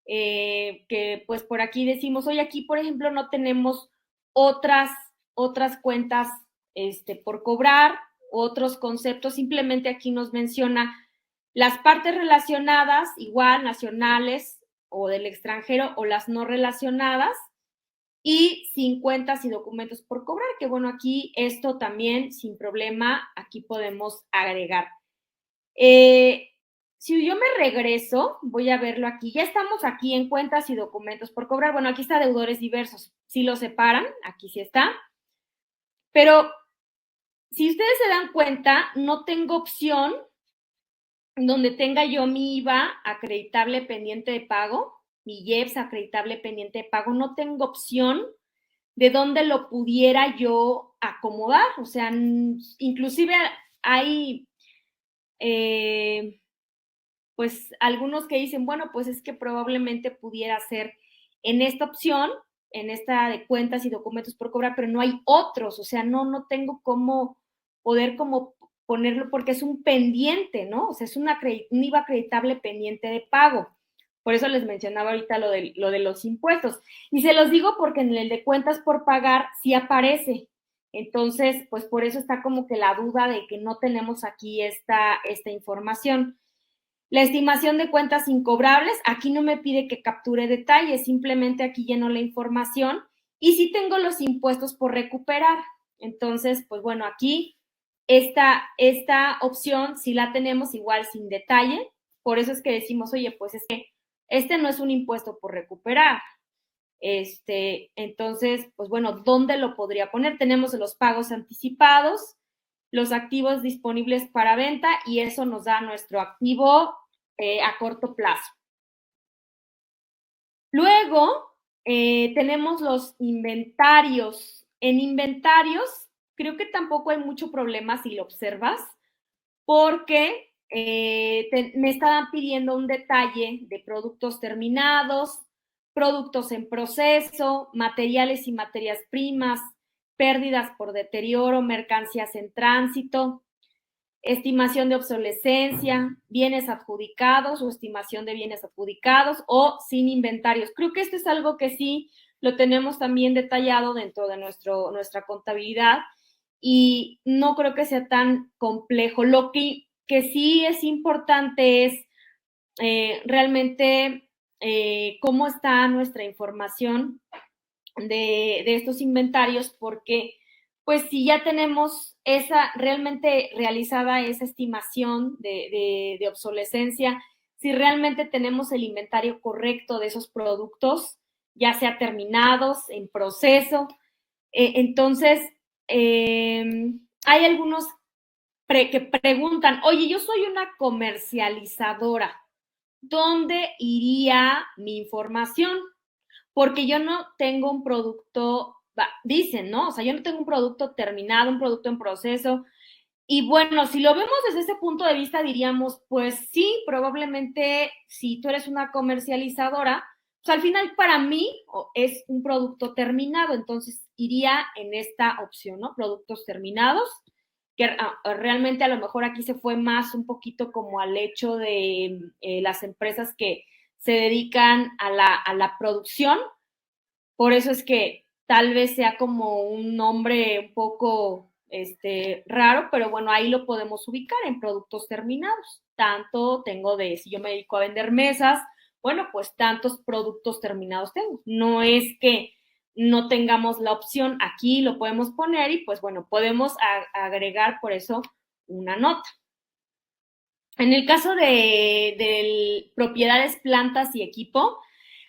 que pues por aquí decimos, oye, aquí, por ejemplo, no tenemos otras cuentas por cobrar, otros conceptos, simplemente aquí nos menciona las partes relacionadas, igual nacionales o del extranjero, o las no relacionadas, y sin cuentas y documentos por cobrar, que bueno, aquí esto también sin problema, aquí podemos agregar. Si yo me regreso, voy a verlo aquí. Ya estamos aquí en cuentas y documentos por cobrar. Bueno, aquí está deudores diversos. Si lo separan, aquí sí está. Pero si ustedes se dan cuenta, no tengo opción donde tenga yo mi IVA acreditable pendiente de pago, mi IEPS acreditable pendiente de pago. No tengo opción de dónde lo pudiera yo acomodar. O sea, inclusive hay pues algunos que dicen, bueno, pues es que probablemente pudiera ser en esta opción, en esta de cuentas y documentos por cobrar, pero no hay otros, o sea, no tengo cómo poder como ponerlo porque es un pendiente, ¿no? O sea, es un IVA acreditable pendiente de pago. Por eso les mencionaba ahorita lo de los impuestos. Y se los digo porque en el de cuentas por pagar sí aparece. Entonces, pues por eso está como que la duda de que no tenemos aquí esta información. La estimación de cuentas incobrables, aquí no me pide que capture detalles, simplemente aquí lleno la información y sí tengo los impuestos por recuperar. Entonces, pues bueno, aquí esta opción sí la tenemos igual sin detalle, por eso es que decimos, oye, pues es que este no es un impuesto por recuperar. Entonces, pues bueno, ¿dónde lo podría poner? Tenemos los pagos anticipados, los activos disponibles para venta y eso nos da nuestro activo a corto plazo. Luego tenemos los inventarios. En inventarios creo que tampoco hay mucho problema si lo observas porque me estaban pidiendo un detalle de productos terminados, productos en proceso, materiales y materias primas, pérdidas por deterioro, mercancías en tránsito, estimación de obsolescencia, bienes adjudicados o estimación de bienes adjudicados o sin inventarios. Creo que esto es algo que sí lo tenemos también detallado dentro de nuestra contabilidad y no creo que sea tan complejo. Lo que sí es importante es realmente cómo está nuestra información de estos inventarios, porque pues si ya tenemos realmente realizada esa estimación de obsolescencia, si realmente tenemos el inventario correcto de esos productos, ya sea terminados, en proceso, entonces hay algunos que preguntan, oye, yo soy una comercializadora, ¿dónde iría mi información? Porque yo no tengo un producto, dicen, ¿no? O sea, yo no tengo un producto terminado, un producto en proceso. Y bueno, si lo vemos desde ese punto de vista, diríamos, pues sí, probablemente si tú eres una comercializadora, pues al final para mí es un producto terminado, entonces iría en esta opción, ¿no? Productos terminados, que realmente a lo mejor aquí se fue más un poquito como al hecho de las empresas que se dedican a la producción, por eso es que tal vez sea como un nombre un poco raro, pero bueno, ahí lo podemos ubicar en productos terminados. Tanto tengo si yo me dedico a vender mesas, bueno, pues tantos productos terminados tengo. No es que no tengamos la opción, aquí lo podemos poner y pues bueno, podemos agregar por eso una nota. En el caso de propiedades, plantas y equipo,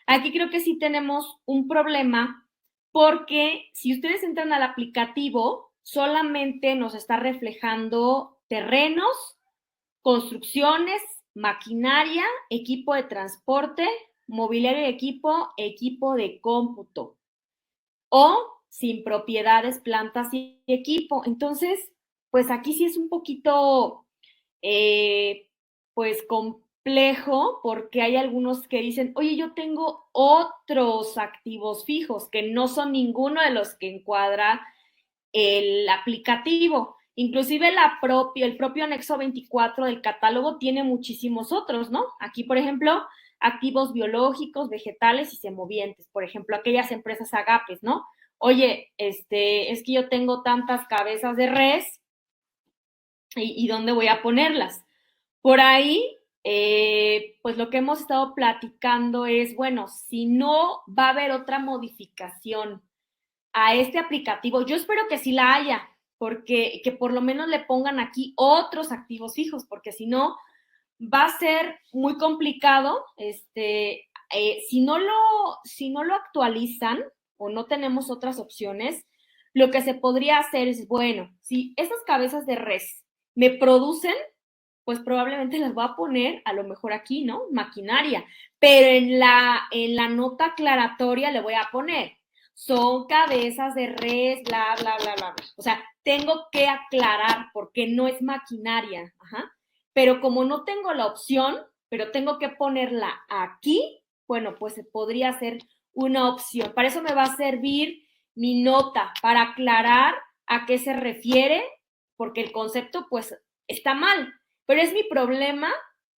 aquí creo que sí tenemos un problema porque si ustedes entran al aplicativo, solamente nos está reflejando terrenos, construcciones, maquinaria, equipo de transporte, mobiliario de equipo, equipo de cómputo o sin propiedades, plantas y equipo. Entonces, pues aquí sí es un poquito pues complejo porque hay algunos que dicen, oye, yo tengo otros activos fijos que no son ninguno de los que encuadra el aplicativo. Inclusive el propio anexo 24 del catálogo tiene muchísimos otros, ¿no? Aquí, por ejemplo, activos biológicos, vegetales y semovientes, por ejemplo, aquellas empresas agapes, ¿no? Oye, es que yo tengo tantas cabezas de res y ¿dónde voy a ponerlas? Por ahí, pues lo que hemos estado platicando es, bueno, si no va a haber otra modificación a este aplicativo, yo espero que sí la haya, porque que por lo menos le pongan aquí otros activos fijos, porque si no, va a ser muy complicado, si no lo actualizan o no tenemos otras opciones, lo que se podría hacer es, bueno, si esas cabezas de res me producen, pues probablemente las voy a poner a lo mejor aquí, ¿no? Maquinaria, pero en la nota aclaratoria le voy a poner, son cabezas de res, bla, bla, bla, bla, bla. O sea, tengo que aclarar porque no es maquinaria, ajá. Pero como no tengo la opción, pero tengo que ponerla aquí, bueno, pues podría ser una opción. Para eso me va a servir mi nota, para aclarar a qué se refiere, porque el concepto pues está mal, pero es mi problema,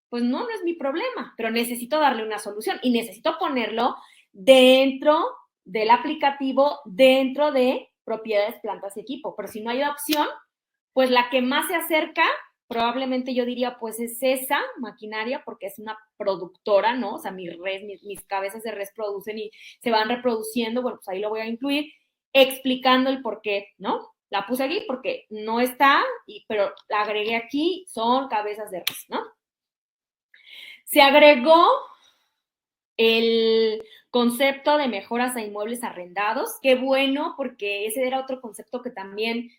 pues no es mi problema, pero necesito darle una solución y necesito ponerlo dentro del aplicativo, dentro de propiedades, plantas y equipo. Pero si no hay opción, pues la que más se acerca, probablemente yo diría, pues es esa maquinaria, porque es una productora, ¿no? O sea, mis cabezas de res producen y se van reproduciendo, bueno, pues ahí lo voy a incluir, explicando el por qué, ¿no? La puse aquí porque no está, pero la agregué aquí, son cabezas de res, ¿no? Se agregó el concepto de mejoras a inmuebles arrendados. Qué bueno, porque ese era otro concepto que también,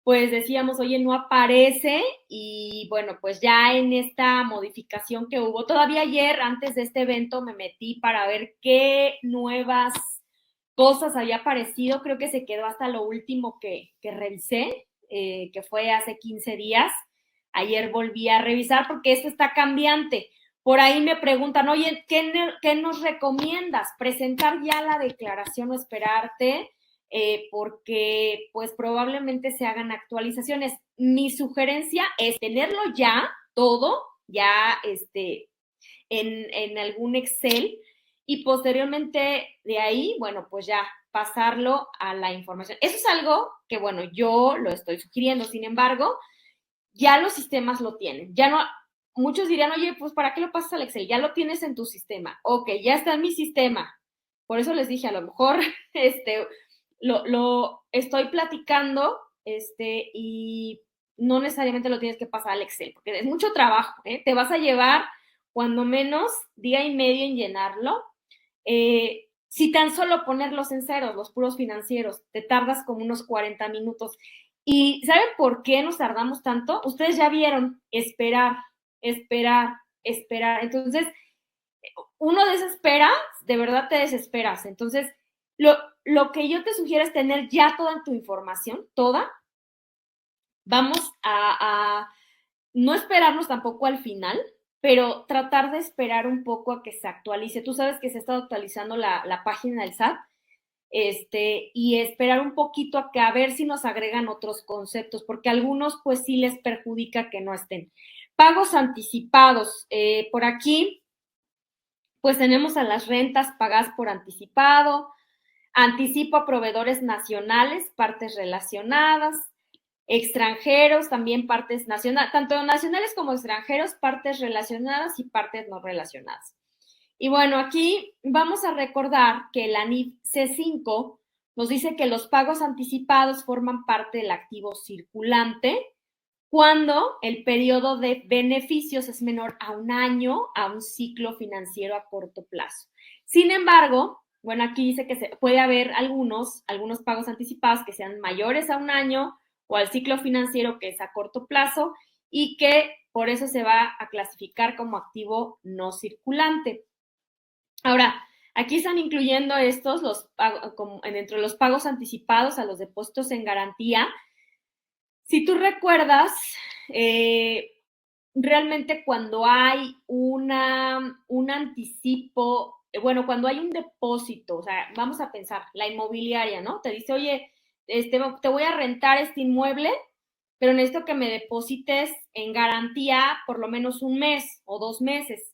pues decíamos, oye, no aparece. Y bueno, pues ya en esta modificación que hubo, todavía ayer, antes de este evento, me metí para ver qué nuevas cosas había aparecido. Creo que se quedó hasta lo último que revisé, que fue hace 15 días. Ayer volví a revisar porque esto está cambiante. Por ahí me preguntan, oye, ¿qué nos recomiendas? ¿Presentar ya la declaración o esperarte? Porque pues probablemente se hagan actualizaciones. Mi sugerencia es tenerlo ya, todo, ya en algún Excel y posteriormente de ahí, bueno, pues ya pasarlo a la información. Eso es algo que, bueno, yo lo estoy sugiriendo, sin embargo, ya los sistemas lo tienen. Ya no, muchos dirían, oye, pues ¿para qué lo pasas al Excel? Ya lo tienes en tu sistema. Ok, ya está en mi sistema. Por eso les dije, a lo mejor lo estoy platicando y no necesariamente lo tienes que pasar al Excel, porque es mucho trabajo, ¿eh? Te vas a llevar cuando menos día y medio en llenarlo. Si tan solo ponerlos en ceros, los puros financieros, te tardas como unos 40 minutos. ¿Y saben por qué nos tardamos tanto? Ustedes ya vieron, esperar, esperar, esperar. Entonces, uno desespera, de verdad te desesperas. Entonces, lo que yo te sugiero es tener ya toda tu información, toda. Vamos a no esperarnos tampoco al final, pero tratar de esperar un poco a que se actualice. Tú sabes que se ha estado actualizando la página del SAT, y esperar un poquito a ver si nos agregan otros conceptos, porque a algunos pues sí les perjudica que no estén. Pagos anticipados. Por aquí pues tenemos a las rentas pagadas por anticipado, anticipo a proveedores nacionales, partes relacionadas, extranjeros, también partes nacionales, tanto nacionales como extranjeros, partes relacionadas y partes no relacionadas. Y bueno, aquí vamos a recordar que la NIF C5 nos dice que los pagos anticipados forman parte del activo circulante cuando el periodo de beneficios es menor a un año a un ciclo financiero a corto plazo. Sin embargo, bueno, aquí dice que puede haber algunos pagos anticipados que sean mayores a un año o al ciclo financiero que es a corto plazo y que por eso se va a clasificar como activo no circulante. Ahora, aquí están incluyendo estos, dentro de los pagos anticipados a los depósitos en garantía. Si tú recuerdas, realmente cuando hay un anticipo, cuando hay un depósito, o sea, vamos a pensar, la inmobiliaria, ¿no? Te dice, oye, te voy a rentar este inmueble, pero necesito que me deposites en garantía por lo menos un mes o 2 meses.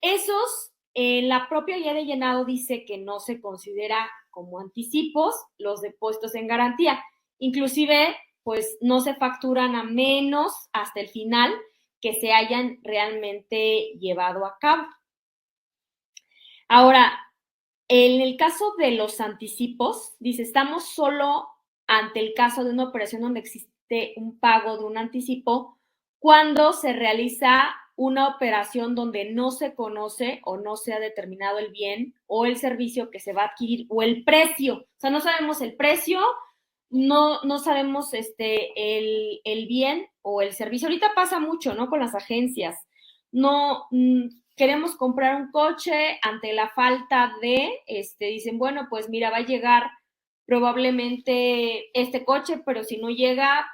Esos, la propia guía de llenado dice que no se considera como anticipos los depósitos en garantía. Inclusive, pues no se facturan a menos hasta el final que se hayan realmente llevado a cabo. Ahora, En el caso de los anticipos, dice, estamos solo ante el caso de una operación donde existe un pago de un anticipo cuando se realiza una operación donde no se conoce o no se ha determinado el bien o el servicio que se va a adquirir o el precio. O sea, no sabemos el precio, no sabemos el bien o el servicio. Ahorita pasa mucho, ¿no? Con las agencias. No, queremos comprar un coche ante la falta de, dicen, bueno, pues mira, va a llegar probablemente este coche, pero si no llega,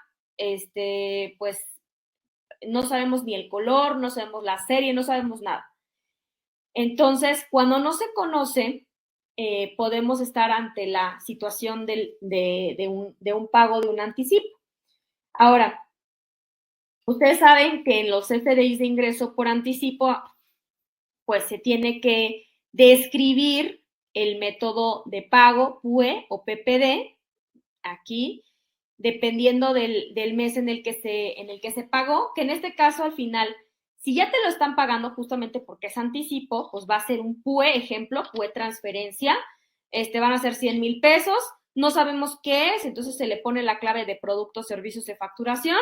pues no sabemos ni el color, no sabemos la serie, no sabemos nada. Entonces, cuando no se conoce, podemos estar ante la situación de un pago de un anticipo. Ahora, ustedes saben que en los FDIs de ingreso por anticipo, pues se tiene que describir el método de pago, PUE o PPD, aquí, dependiendo del mes en el que se pagó, que en este caso al final, si ya te lo están pagando justamente porque es anticipo, pues va a ser un PUE, ejemplo, PUE transferencia, van a ser 100,000 pesos, no sabemos qué es, entonces se le pone la clave de productos, servicios de facturación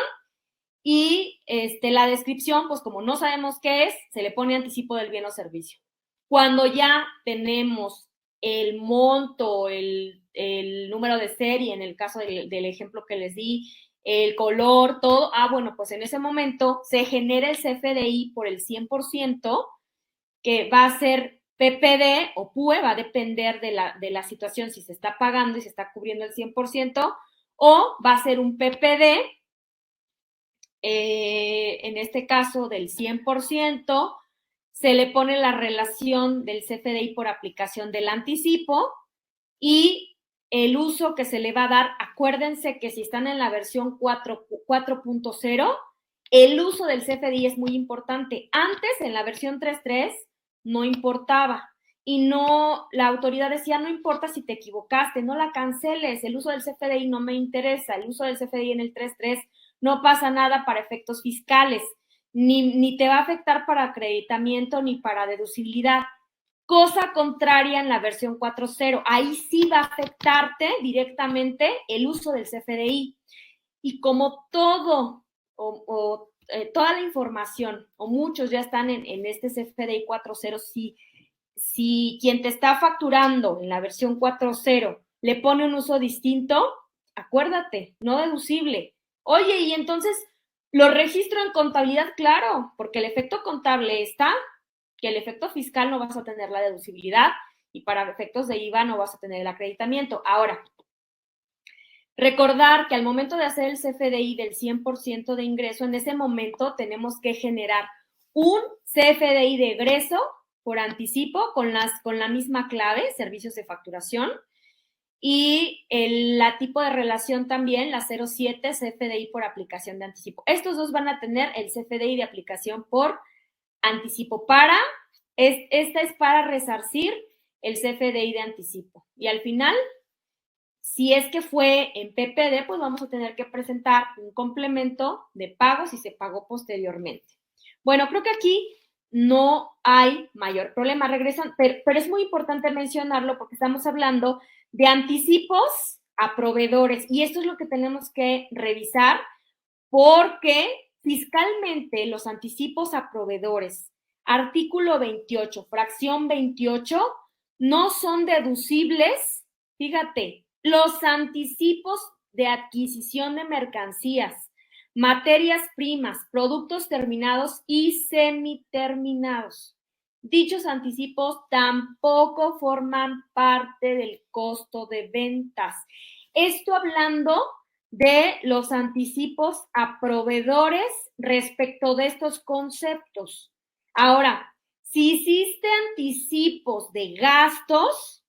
y la descripción, pues como no sabemos qué es, se le pone anticipo del bien o servicio. Cuando ya tenemos el monto, el número de serie, en el caso del ejemplo que les di, el color, todo, bueno, pues en ese momento se genera el CFDI por el 100%, que va a ser PPD o PUE, va a depender de la situación, si se está pagando y se está cubriendo el 100%, o va a ser un PPD, en este caso del 100%, se le pone la relación del CFDI por aplicación del anticipo y el uso que se le va a dar. Acuérdense que si están en la versión 4.0, el uso del CFDI es muy importante. Antes, en la versión 3.3, no importaba. Y no, la autoridad decía, no importa si te equivocaste, no la canceles, el uso del CFDI no me interesa, el uso del CFDI en el 3.3 no pasa nada para efectos fiscales, ni te va a afectar para acreditamiento ni para deducibilidad. Cosa contraria en la versión 4.0, ahí sí va a afectarte directamente el uso del CFDI. Y como todo toda la información, o muchos ya están en este CFDI 4.0, si quien te está facturando en la versión 4.0 le pone un uso distinto, acuérdate, no deducible. Oye, y entonces lo registro en contabilidad, claro, porque el efecto contable está, que el efecto fiscal no vas a tener la deducibilidad y para efectos de IVA no vas a tener el acreditamiento. Ahora, recordar que al momento de hacer el CFDI del 100% de ingreso, en ese momento tenemos que generar un CFDI de egreso por anticipo con la misma clave, servicios de facturación, y la tipo de relación también, la 07, CFDI por aplicación de anticipo. Estos dos van a tener el CFDI de aplicación por anticipo esta es para resarcir el CFDI de anticipo. Y al final, si es que fue en PPD, pues vamos a tener que presentar un complemento de pago si se pagó posteriormente. Bueno, creo que aquí no hay mayor problema. Regresan, pero es muy importante mencionarlo porque estamos hablando de anticipos a proveedores y esto es lo que tenemos que revisar porque fiscalmente los anticipos a proveedores, artículo 28, fracción 28, no son deducibles. Fíjate, los anticipos de adquisición de mercancías, materias primas, productos terminados y semiterminados. Dichos anticipos tampoco forman parte del costo de ventas. Esto hablando de los anticipos a proveedores respecto de estos conceptos. Ahora, si hiciste anticipos de gastos,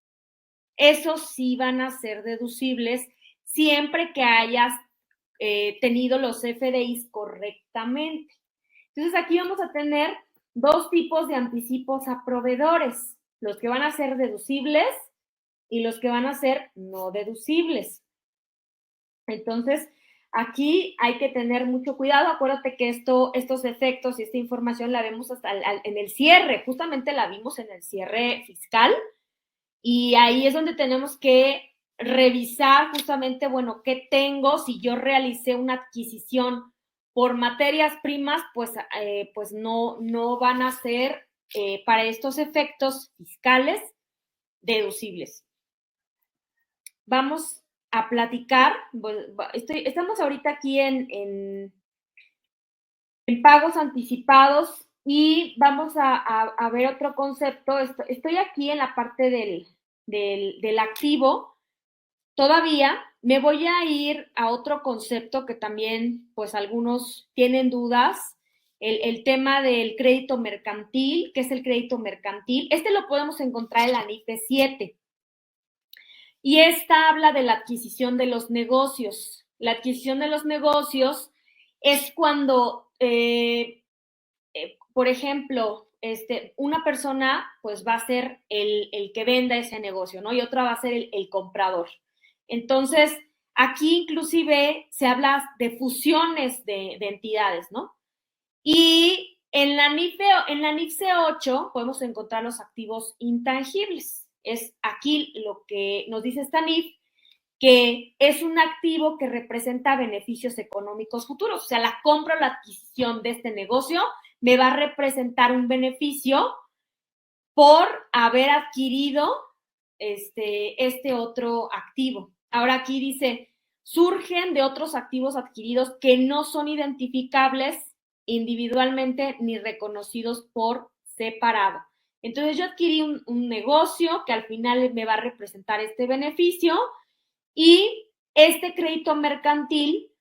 esos sí van a ser deducibles siempre que hayas tenido los FDIs correctamente. Entonces, aquí vamos a tener dos tipos de anticipos a proveedores, los que van a ser deducibles y los que van a ser no deducibles. Entonces, aquí hay que tener mucho cuidado. Acuérdate que estos efectos y esta información la vemos hasta en el cierre, justamente la vimos en el cierre fiscal, Y ahí es donde tenemos que revisar justamente, bueno, ¿qué tengo? Si yo realicé una adquisición por materias primas, pues no van a ser para estos efectos fiscales deducibles. Vamos a platicar, estamos ahorita aquí en pagos anticipados y vamos a ver otro concepto. Estoy aquí en la parte del activo. Todavía me voy a ir a otro concepto que también, pues algunos tienen dudas, el tema del crédito mercantil. ¿Qué es el crédito mercantil? Este lo podemos encontrar en la NIFE 7. Y esta habla de la adquisición de los negocios. La adquisición de los negocios es cuando, por ejemplo, una persona pues va a ser el que venda ese negocio, ¿no? Y otra va a ser el comprador. Entonces, aquí inclusive se habla de fusiones de entidades, ¿no? Y en la NIFE 8 podemos encontrar los activos intangibles. Es aquí lo que nos dice esta NIF, que es un activo que representa beneficios económicos futuros. O sea, la compra o la adquisición de este negocio me va a representar un beneficio por haber adquirido este otro activo. Ahora aquí dice, surgen de otros activos adquiridos que no son identificables individualmente ni reconocidos por separado. Entonces yo adquirí un negocio que al final me va a representar este beneficio y este crédito mercantil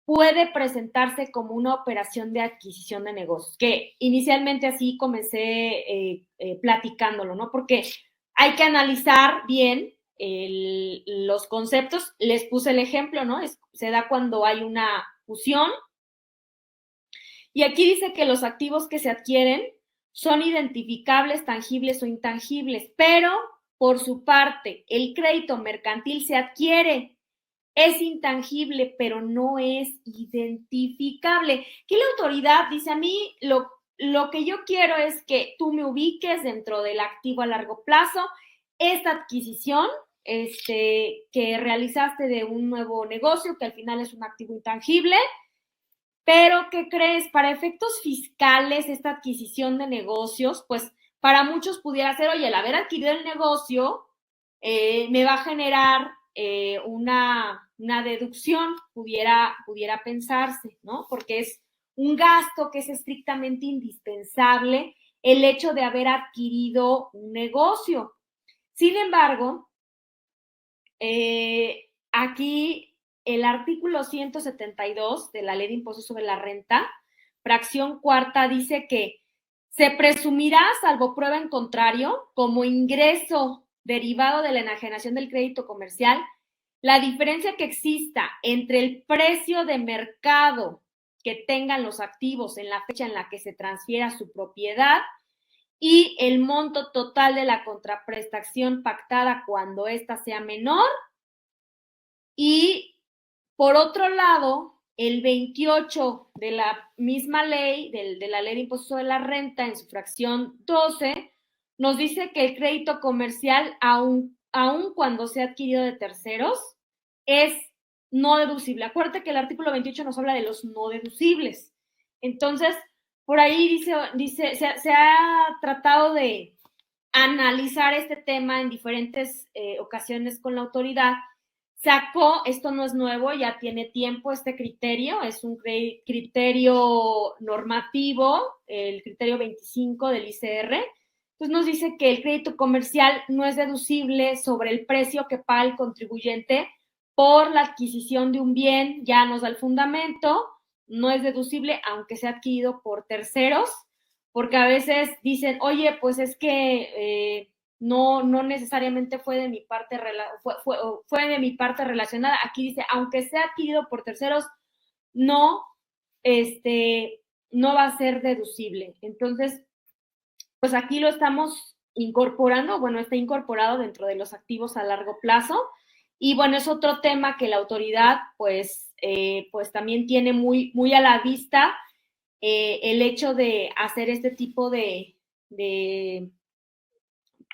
puede presentarse como una operación de adquisición de negocios, que inicialmente así comencé platicándolo, ¿no? Porque hay que analizar bien los conceptos. Les puse el ejemplo, ¿no? Se da cuando hay una fusión. Y aquí dice que los activos que se adquieren son identificables, tangibles o intangibles, pero por su parte, el crédito mercantil se adquiere, es intangible, pero no es identificable. Que la autoridad dice, a mí lo que yo quiero es que tú me ubiques dentro del activo a largo plazo, esta adquisición que realizaste de un nuevo negocio, que al final es un activo intangible, pero ¿qué crees? Para efectos fiscales, esta adquisición de negocios, pues para muchos pudiera ser, oye, el haber adquirido el negocio me va a generar una deducción, pudiera pensarse, ¿no? Porque es un gasto que es estrictamente indispensable el hecho de haber adquirido un negocio. Sin embargo, aquí el artículo 172 de la Ley de Impuestos sobre la Renta, fracción cuarta, dice que se presumirá, salvo prueba en contrario, como ingreso derivado de la enajenación del crédito comercial, la diferencia que exista entre el precio de mercado que tengan los activos en la fecha en la que se transfiera su propiedad y el monto total de la contraprestación pactada cuando ésta sea menor. Y por otro lado, el 28 de la misma ley, de la Ley de Impuestos sobre la Renta, en su fracción 12, nos dice que el crédito comercial, aun cuando sea adquirido de terceros, es no deducible. Acuérdate que el artículo 28 nos habla de los no deducibles. Entonces, por ahí se ha tratado de analizar este tema en diferentes ocasiones con la autoridad. Sacó, esto no es nuevo, ya tiene tiempo este criterio, es un criterio normativo, el criterio 25 del ICR. Entonces nos dice que el crédito comercial no es deducible sobre el precio que paga el contribuyente por la adquisición de un bien, ya nos da el fundamento, no es deducible aunque sea adquirido por terceros, porque a veces dicen, oye, pues es que no necesariamente fue de mi parte fue de mi parte relacionada. Aquí dice, aunque sea adquirido por terceros, no, no va a ser deducible. Entonces, pues aquí lo estamos incorporando, bueno, está incorporado dentro de los activos a largo plazo. Y bueno, es otro tema que la autoridad, pues también tiene muy a la vista el hecho de hacer este tipo de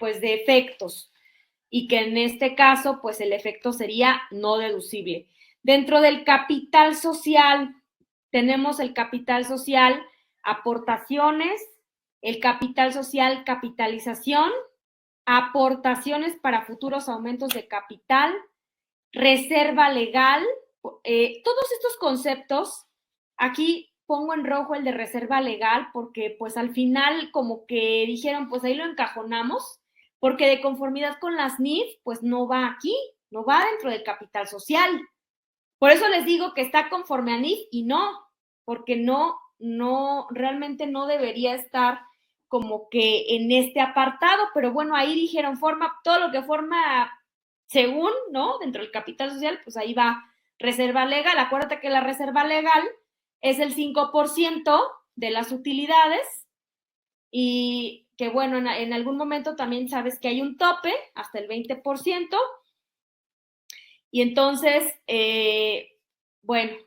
efectos. y que en este caso, pues el efecto sería no deducible. Dentro del capital social, tenemos el capital social, aportaciones, el capital social, capitalización, aportaciones para futuros aumentos de capital, reserva legal, todos estos conceptos, aquí pongo en rojo el de reserva legal porque pues al final como que dijeron pues ahí lo encajonamos porque de conformidad con las NIF pues no va aquí, no va dentro del capital social. Por eso les digo que está conforme a NIF y no, porque realmente no debería estar como que en este apartado, pero bueno, ahí dijeron todo lo que forma según, ¿no? Dentro del capital social, pues ahí va reserva legal. Acuérdate que la reserva legal es el 5% de las utilidades y que bueno, en algún momento también sabes que hay un tope hasta el 20%. Y entonces, bueno,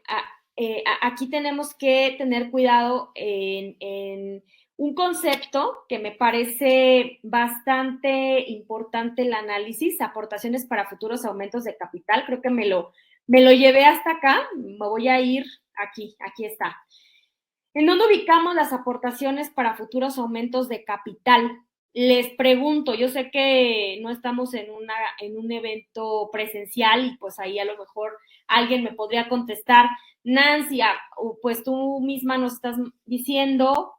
aquí tenemos que tener cuidado en un concepto que me parece bastante importante el análisis, aportaciones para futuros aumentos de capital. Creo que me lo llevé hasta acá, me voy a ir aquí está. ¿En dónde ubicamos las aportaciones para futuros aumentos de capital? Les pregunto, yo sé que no estamos en un evento presencial y pues ahí a lo mejor alguien me podría contestar, Nancy, pues tú misma nos estás diciendo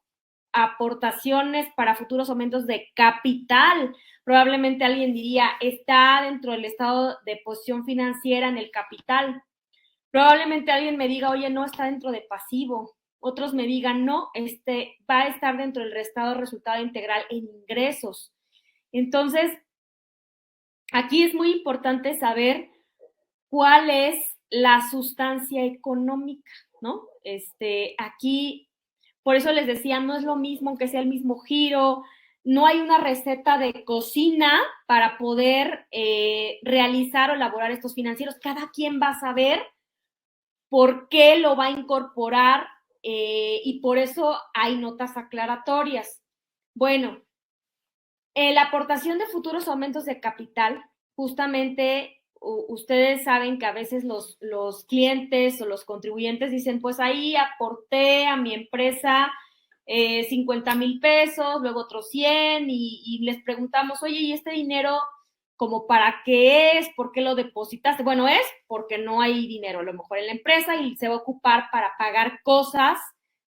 aportaciones para futuros aumentos de capital. Probablemente alguien diría, está dentro del estado de posición financiera en el capital. Probablemente alguien me diga, oye, no, está dentro de pasivo. Otros me digan, no, va a estar dentro del estado de resultado integral en ingresos. Entonces, aquí es muy importante saber cuál es la sustancia económica, ¿no? Aquí, por eso les decía, no es lo mismo, aunque sea el mismo giro, no hay una receta de cocina para poder realizar o elaborar estos financieros. Cada quien va a saber por qué lo va a incorporar y por eso hay notas aclaratorias. Bueno, la aportación de futuros aumentos de capital, justamente ustedes saben que a veces los clientes o los contribuyentes dicen, pues ahí aporté a mi empresa 50,000 pesos, luego otros 100 y les preguntamos, oye, ¿y este dinero como para qué es? ¿Por qué lo depositaste? Bueno, es porque no hay dinero a lo mejor en la empresa y se va a ocupar para pagar cosas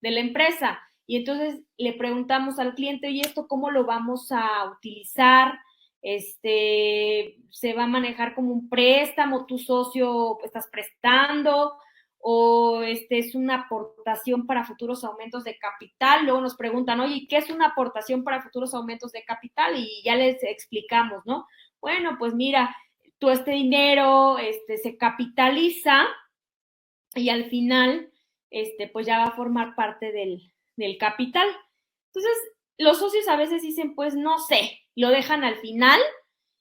de la empresa. Y entonces le preguntamos al cliente, oye, ¿esto cómo lo vamos a utilizar? ¿Se va a manejar como un préstamo? ¿Tu socio estás prestando? ¿O es una aportación para futuros aumentos de capital? Luego nos preguntan, oye, ¿qué es una aportación para futuros aumentos de capital? Y ya les explicamos, ¿no? Bueno, pues mira, tú este dinero se capitaliza y al final, pues ya va a formar parte del capital. Entonces, los socios a veces dicen, pues no sé, lo dejan al final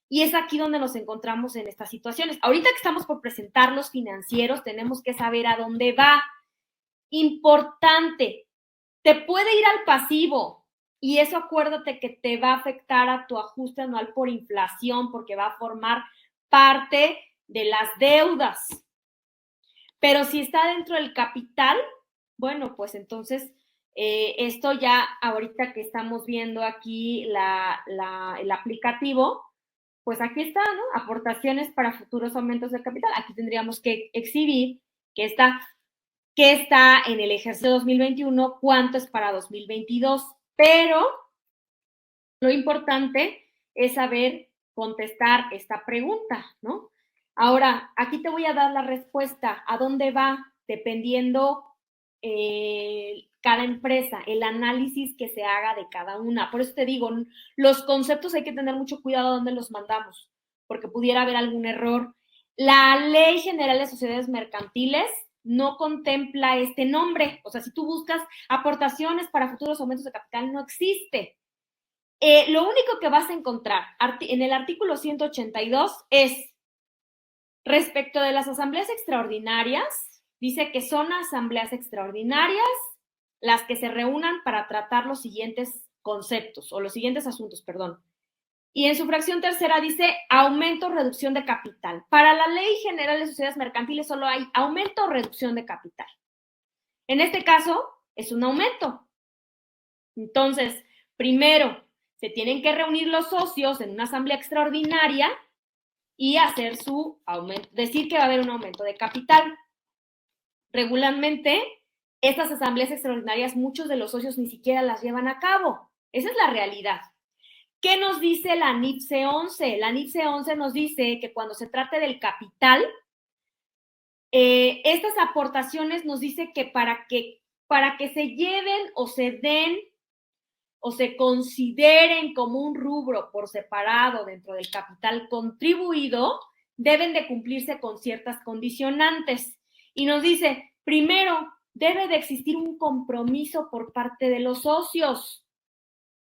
y es aquí donde nos encontramos en estas situaciones. Ahorita que estamos por presentar los financieros, tenemos que saber a dónde va. Importante, te puede ir al pasivo y eso acuérdate que te va a afectar a tu ajuste anual por inflación porque va a formar parte de las deudas. Pero si está dentro del capital, bueno, pues entonces esto ya ahorita que estamos viendo aquí el aplicativo, pues aquí está, ¿no? Aportaciones para futuros aumentos de capital. Aquí tendríamos que exhibir que está en el ejercicio 2021, cuánto es para 2022. Pero lo importante es saber contestar esta pregunta, ¿no? Ahora, aquí te voy a dar la respuesta. ¿A dónde va? Dependiendo cada empresa, el análisis que se haga de cada una. Por eso te digo, los conceptos hay que tener mucho cuidado a dónde los mandamos, porque pudiera haber algún error. La Ley General de Sociedades Mercantiles no contempla este nombre. O sea, si tú buscas aportaciones para futuros aumentos de capital, no existe. Lo único que vas a encontrar en el artículo 182 es respecto de las asambleas extraordinarias, dice que son asambleas extraordinarias las que se reúnan para tratar los siguientes conceptos o los siguientes asuntos, perdón. Y en su fracción tercera dice aumento o reducción de capital. Para la Ley General de Sociedades Mercantiles solo hay aumento o reducción de capital. En este caso, es un aumento. Entonces, primero, se tienen que reunir los socios en una asamblea extraordinaria y hacer su aumento, decir que va a haber un aumento de capital. Regularmente, estas asambleas extraordinarias, muchos de los socios ni siquiera las llevan a cabo. Esa es la realidad. ¿Qué nos dice la NIPSE 11? La NIPSE 11 nos dice que cuando se trate del capital, estas aportaciones nos dice que para que se lleven o se den o se consideren como un rubro por separado dentro del capital contribuido, deben de cumplirse con ciertas condicionantes. Y nos dice, primero, debe de existir un compromiso por parte de los socios.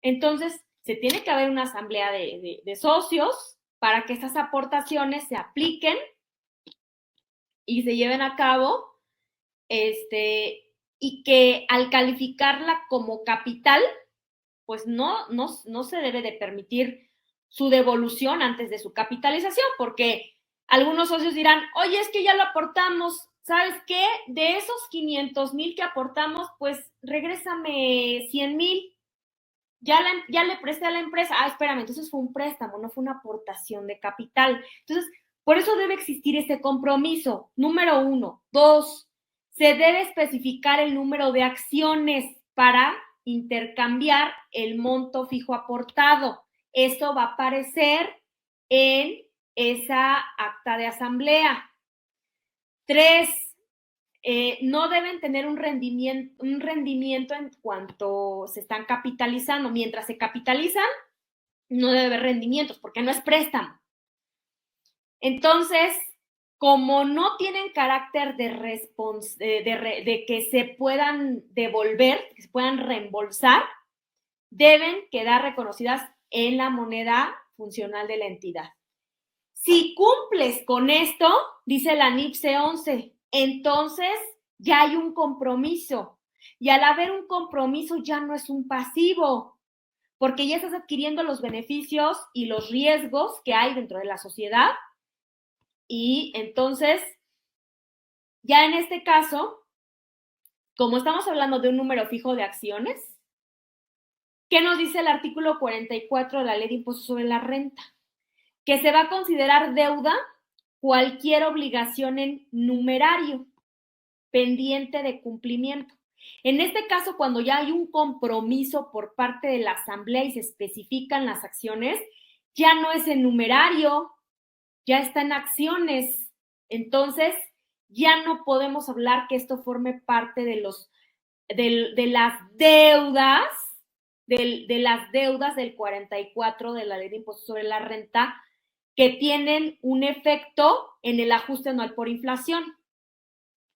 Entonces, se tiene que haber una asamblea de socios para que estas aportaciones se apliquen y se lleven a cabo, y que al calificarla como capital, pues no se debe de permitir su devolución antes de su capitalización, porque algunos socios dirán, oye, es que ya lo aportamos, ¿sabes qué? De esos 500,000 que aportamos, pues regrésame 100,000. Ya le presté a la empresa. Ah, espérame, entonces fue un préstamo, no fue una aportación de capital. Entonces, por eso debe existir este compromiso. Número 1. 2, se debe especificar el número de acciones para intercambiar el monto fijo aportado. Esto va a aparecer en esa acta de asamblea. 3, no deben tener un rendimiento en cuanto se están capitalizando. Mientras se capitalizan, no debe haber rendimientos porque no es préstamo. Entonces, como no tienen carácter de que se puedan devolver, que se puedan reembolsar, deben quedar reconocidas en la moneda funcional de la entidad. Si cumples con esto, dice la NIPSE 11, entonces ya hay un compromiso. Y al haber un compromiso ya no es un pasivo, porque ya estás adquiriendo los beneficios y los riesgos que hay dentro de la sociedad. Y entonces, ya en este caso, como estamos hablando de un número fijo de acciones, ¿qué nos dice el artículo 44 de la Ley de Impuestos sobre la Renta? Que se va a considerar deuda cualquier obligación en numerario pendiente de cumplimiento. En este caso, cuando ya hay un compromiso por parte de la asamblea y se especifican las acciones, ya no es en numerario, ya está en acciones. Entonces, ya no podemos hablar que esto forme parte de las deudas, de las deudas del 44 de la Ley de Impuestos sobre la Renta, que tienen un efecto en el ajuste anual por inflación.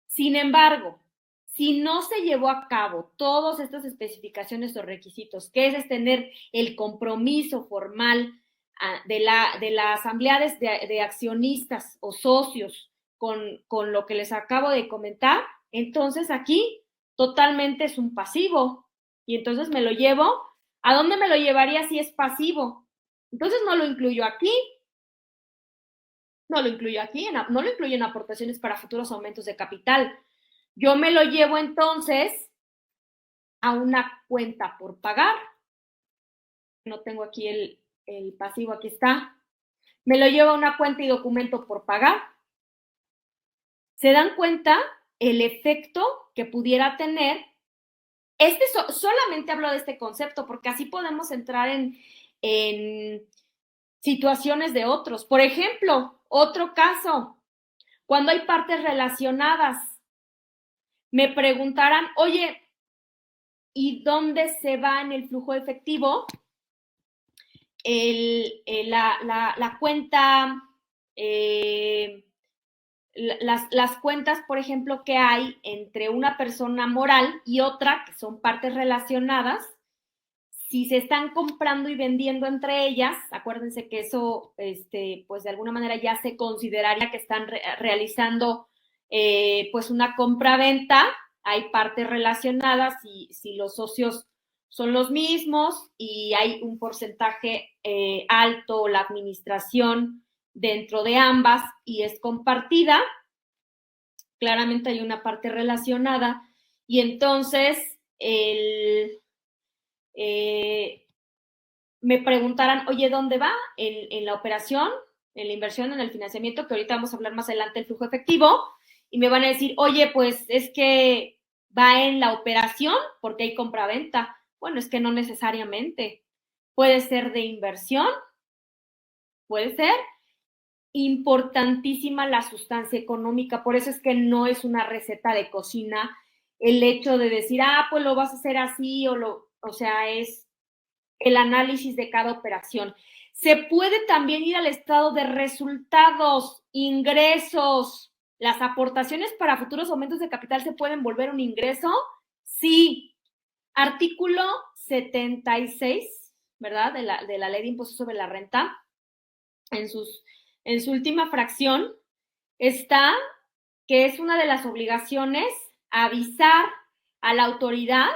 Sin embargo, si no se llevó a cabo todas estas especificaciones o requisitos, que es tener el compromiso formal de la asamblea de accionistas o socios con lo que les acabo de comentar, entonces aquí totalmente es un pasivo. Y entonces me lo llevo, ¿a dónde me lo llevaría si es pasivo? Entonces no lo incluyo aquí. No lo incluyo aquí, no lo incluyo en aportaciones para futuros aumentos de capital. Yo me lo llevo entonces a una cuenta por pagar. No tengo aquí el pasivo, aquí está. Me lo llevo a una cuenta y documento por pagar. ¿Se dan cuenta el efecto que pudiera tener? Solamente hablo de este concepto porque así podemos entrar en situaciones de otros. Por ejemplo, otro caso, cuando hay partes relacionadas, me preguntarán, oye, ¿y dónde se va en el flujo efectivo la cuenta, las cuentas, por ejemplo, que hay entre una persona moral y otra, que son partes relacionadas? Si se están comprando y vendiendo entre ellas, acuérdense que eso, pues de alguna manera ya se consideraría que están realizando pues una compra-venta, hay partes relacionadas y si los socios son los mismos y hay un porcentaje alto, la administración dentro de ambas y es compartida. Claramente hay una parte relacionada y entonces me preguntarán, oye, ¿dónde va? En la operación, en la inversión, en el financiamiento, que ahorita vamos a hablar más adelante del flujo efectivo, y me van a decir, oye, pues es que va en la operación porque hay compra-venta. Bueno, es que no necesariamente. Puede ser de inversión, puede ser importantísima la sustancia económica, por eso es que no es una receta de cocina el hecho de decir, pues lo vas a hacer así, o sea, es el análisis de cada operación. Se puede también ir al estado de resultados, ingresos. ¿Las aportaciones para futuros aumentos de capital se pueden volver un ingreso? Sí. Artículo 76, ¿verdad? De la Ley de Impuestos sobre la Renta, en su última fracción, está que es una de las obligaciones avisar a la autoridad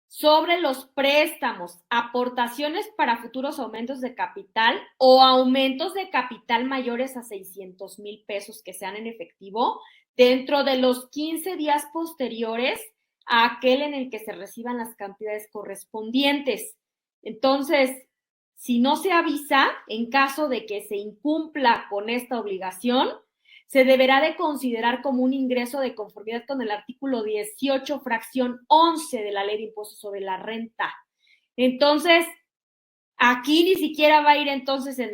sobre los préstamos, aportaciones para futuros aumentos de capital o aumentos de capital mayores a 600,000 pesos que sean en efectivo dentro de los 15 días posteriores a aquel en el que se reciban las cantidades correspondientes. Entonces, si no se avisa, en caso de que se incumpla con esta obligación, se deberá de considerar como un ingreso de conformidad con el artículo 18, fracción 11 de la Ley de Impuestos sobre la Renta. Entonces, aquí ni siquiera va a ir entonces en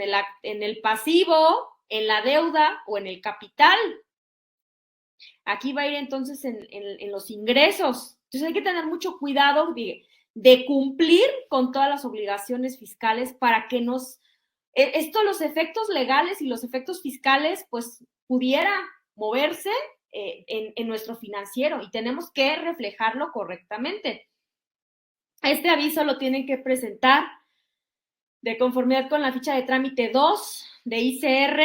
el pasivo, en la deuda o en el capital. Aquí va a ir entonces en los ingresos. Entonces hay que tener mucho cuidado de cumplir con todas las obligaciones fiscales para que los efectos legales y los efectos fiscales, pues pudiera moverse en nuestro financiero y tenemos que reflejarlo correctamente. Este aviso lo tienen que presentar de conformidad con la ficha de trámite 2 de ICR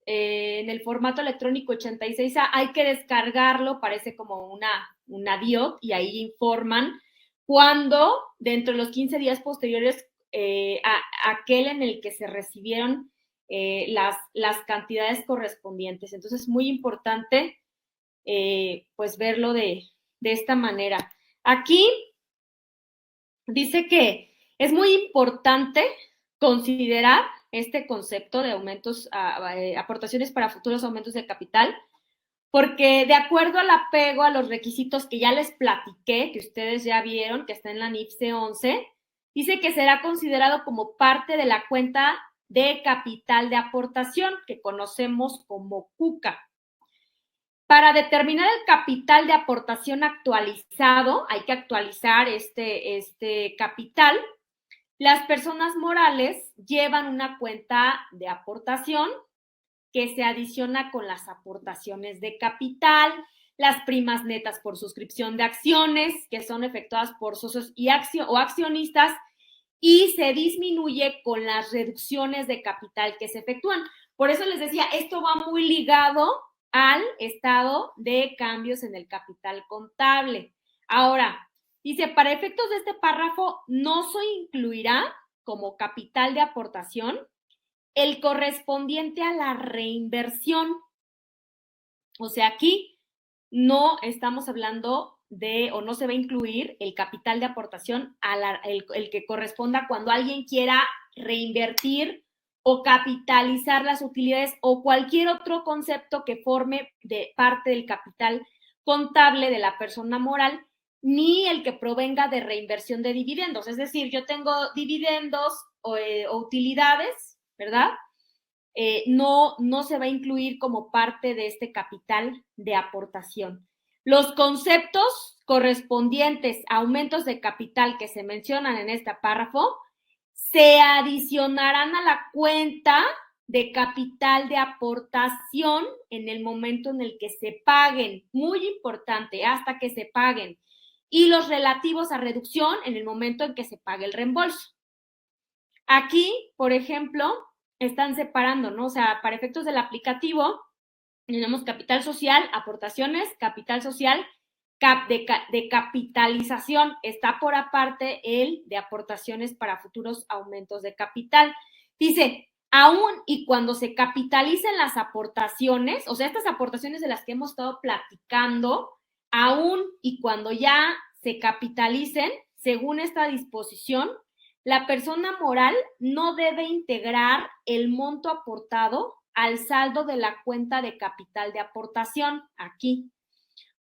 en el formato electrónico 86A. Hay que descargarlo, parece como una DIOT, y ahí informan cuando dentro de los 15 días posteriores aquel en el que se recibieron las cantidades correspondientes. Entonces, es muy importante pues verlo de esta manera. Aquí dice que es muy importante considerar este concepto de aumentos, aportaciones para futuros aumentos de capital, porque de acuerdo al apego a los requisitos que ya les platiqué, que ustedes ya vieron, que está en la NIFSE 11, dice que será considerado como parte de la cuenta de capital de aportación, que conocemos como CUCA. Para determinar el capital de aportación actualizado, hay que actualizar este capital. Las personas morales llevan una cuenta de aportación que se adiciona con las aportaciones de capital, las primas netas por suscripción de acciones que son efectuadas por socios o accionistas, y se disminuye con las reducciones de capital que se efectúan. Por eso les decía, esto va muy ligado al estado de cambios en el capital contable. Ahora, dice, para efectos de este párrafo, no se incluirá como capital de aportación el correspondiente a la reinversión. O sea, aquí no estamos hablando o no se va a incluir el capital de aportación el que corresponda cuando alguien quiera reinvertir o capitalizar las utilidades o cualquier otro concepto que forme de parte del capital contable de la persona moral, ni el que provenga de reinversión de dividendos. Es decir, yo tengo dividendos o utilidades, ¿verdad? No se va a incluir como parte de este capital de aportación. Los conceptos correspondientes a aumentos de capital que se mencionan en este párrafo se adicionarán a la cuenta de capital de aportación en el momento en el que se paguen. Muy importante, hasta que se paguen. Y los relativos a reducción en el momento en que se pague el reembolso. Aquí, por ejemplo, están separando, ¿no? O sea, para efectos del aplicativo, tenemos capital social, aportaciones, capital social, de capitalización. Está por aparte el de aportaciones para futuros aumentos de capital. Dice, aún y cuando se capitalicen las aportaciones, o sea, estas aportaciones de las que hemos estado platicando, aún y cuando ya se capitalicen, según esta disposición, la persona moral no debe integrar el monto aportado al saldo de la cuenta de capital de aportación, aquí,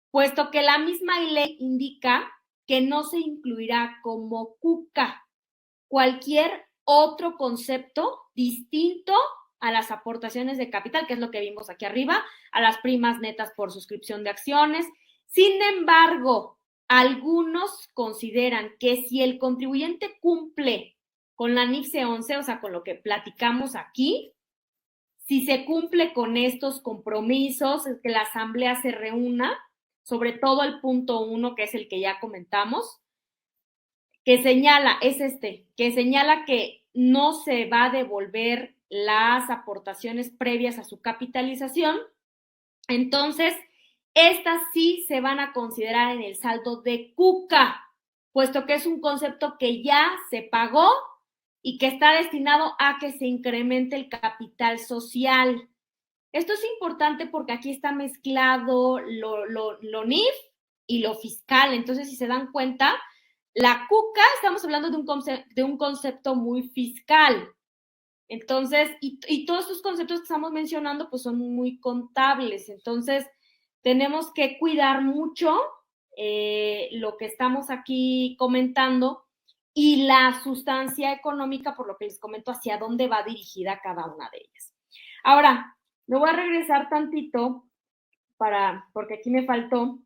puesto que la misma ley indica que no se incluirá como cuca cualquier otro concepto distinto a las aportaciones de capital, que es lo que vimos aquí arriba, a las primas netas por suscripción de acciones. Sin embargo, algunos consideran que si el contribuyente cumple con la NIFSE 11, o sea, con lo que platicamos aquí, si se cumple con estos compromisos, es que la asamblea se reúna, sobre todo el punto 1, que es el que ya comentamos, que señala, que señala que no se va a devolver las aportaciones previas a su capitalización, entonces estas sí se van a considerar en el saldo de cuca, puesto que es un concepto que ya se pagó y que está destinado a que se incremente el capital social. Esto es importante porque aquí está mezclado lo NIF y lo fiscal. Entonces, si se dan cuenta, la cuca, estamos hablando de un concepto muy fiscal. Entonces, y todos estos conceptos que estamos mencionando, pues son muy contables. Entonces, tenemos que cuidar mucho lo que estamos aquí comentando y la sustancia económica, por lo que les comento, hacia dónde va dirigida cada una de ellas. Ahora, me voy a regresar tantito porque aquí me faltó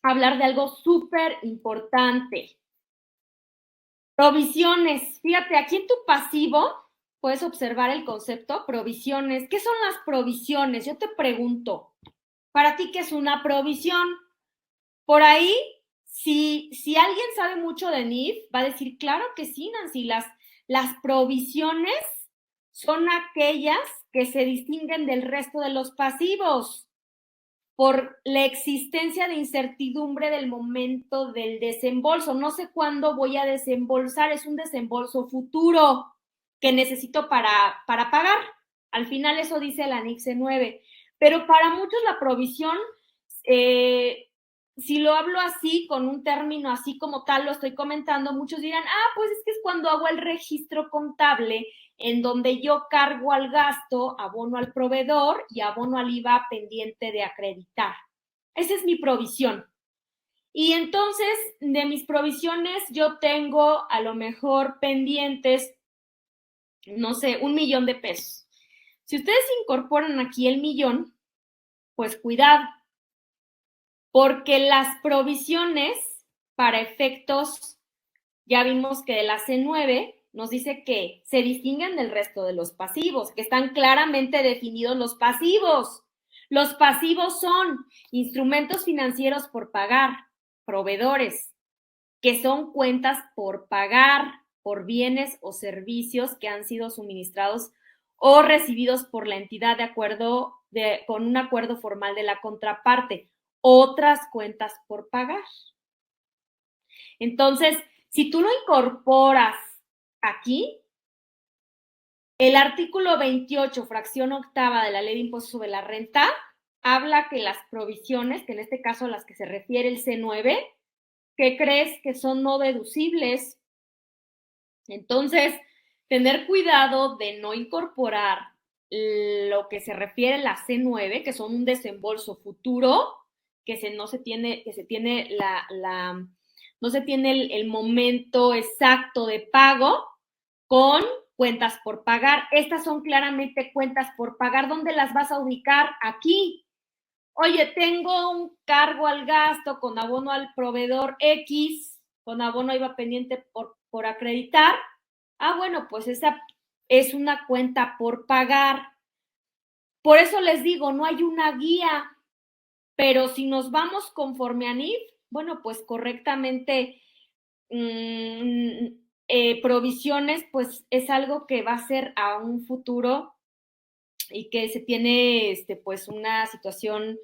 hablar de algo súper importante. Provisiones. Fíjate, aquí en tu pasivo puedes observar el concepto provisiones. ¿Qué son las provisiones? Yo te pregunto, ¿para ti qué es una provisión? Por ahí, si alguien sabe mucho de NIF, va a decir, claro que sí, Nancy, las provisiones son aquellas que se distinguen del resto de los pasivos por la existencia de incertidumbre del momento del desembolso. No sé cuándo voy a desembolsar, es un desembolso futuro que necesito para pagar. Al final eso dice el anexo 9. Pero para muchos la provisión, si lo hablo así, con un término así como tal, lo estoy comentando, muchos dirán, pues es que es cuando hago el registro contable en donde yo cargo al gasto, abono al proveedor y abono al IVA pendiente de acreditar. Esa es mi provisión. Y entonces, de mis provisiones, yo tengo a lo mejor pendientes, no sé, 1 millón de pesos. Si ustedes incorporan aquí el millón, pues cuidado, porque las provisiones para efectos, ya vimos que de la C9 nos dice que se distinguen del resto de los pasivos, que están claramente definidos los pasivos. Los pasivos son instrumentos financieros por pagar, proveedores, que son cuentas por pagar por bienes o servicios que han sido suministrados o recibidos por la entidad con un acuerdo formal de la contraparte. Otras cuentas por pagar. Entonces, si tú lo incorporas aquí, el artículo 28, fracción octava de la Ley de Impuestos sobre la Renta, habla que las provisiones, que en este caso a las que se refiere el C9, ¿qué crees? Que son no deducibles. Entonces, tener cuidado de no incorporar lo que se refiere a la C9, que son un desembolso futuro, no se tiene el momento exacto de pago, con cuentas por pagar. Estas son claramente cuentas por pagar. ¿Dónde las vas a ubicar? Aquí. Oye, tengo un cargo al gasto con abono al proveedor X, con abono IVA pendiente por acreditar. Bueno, pues esa es una cuenta por pagar. Por eso les digo, no hay una guía, pero si nos vamos conforme a NIF, bueno, pues correctamente provisiones, pues es algo que va a ser a un futuro y que se tiene pues una situación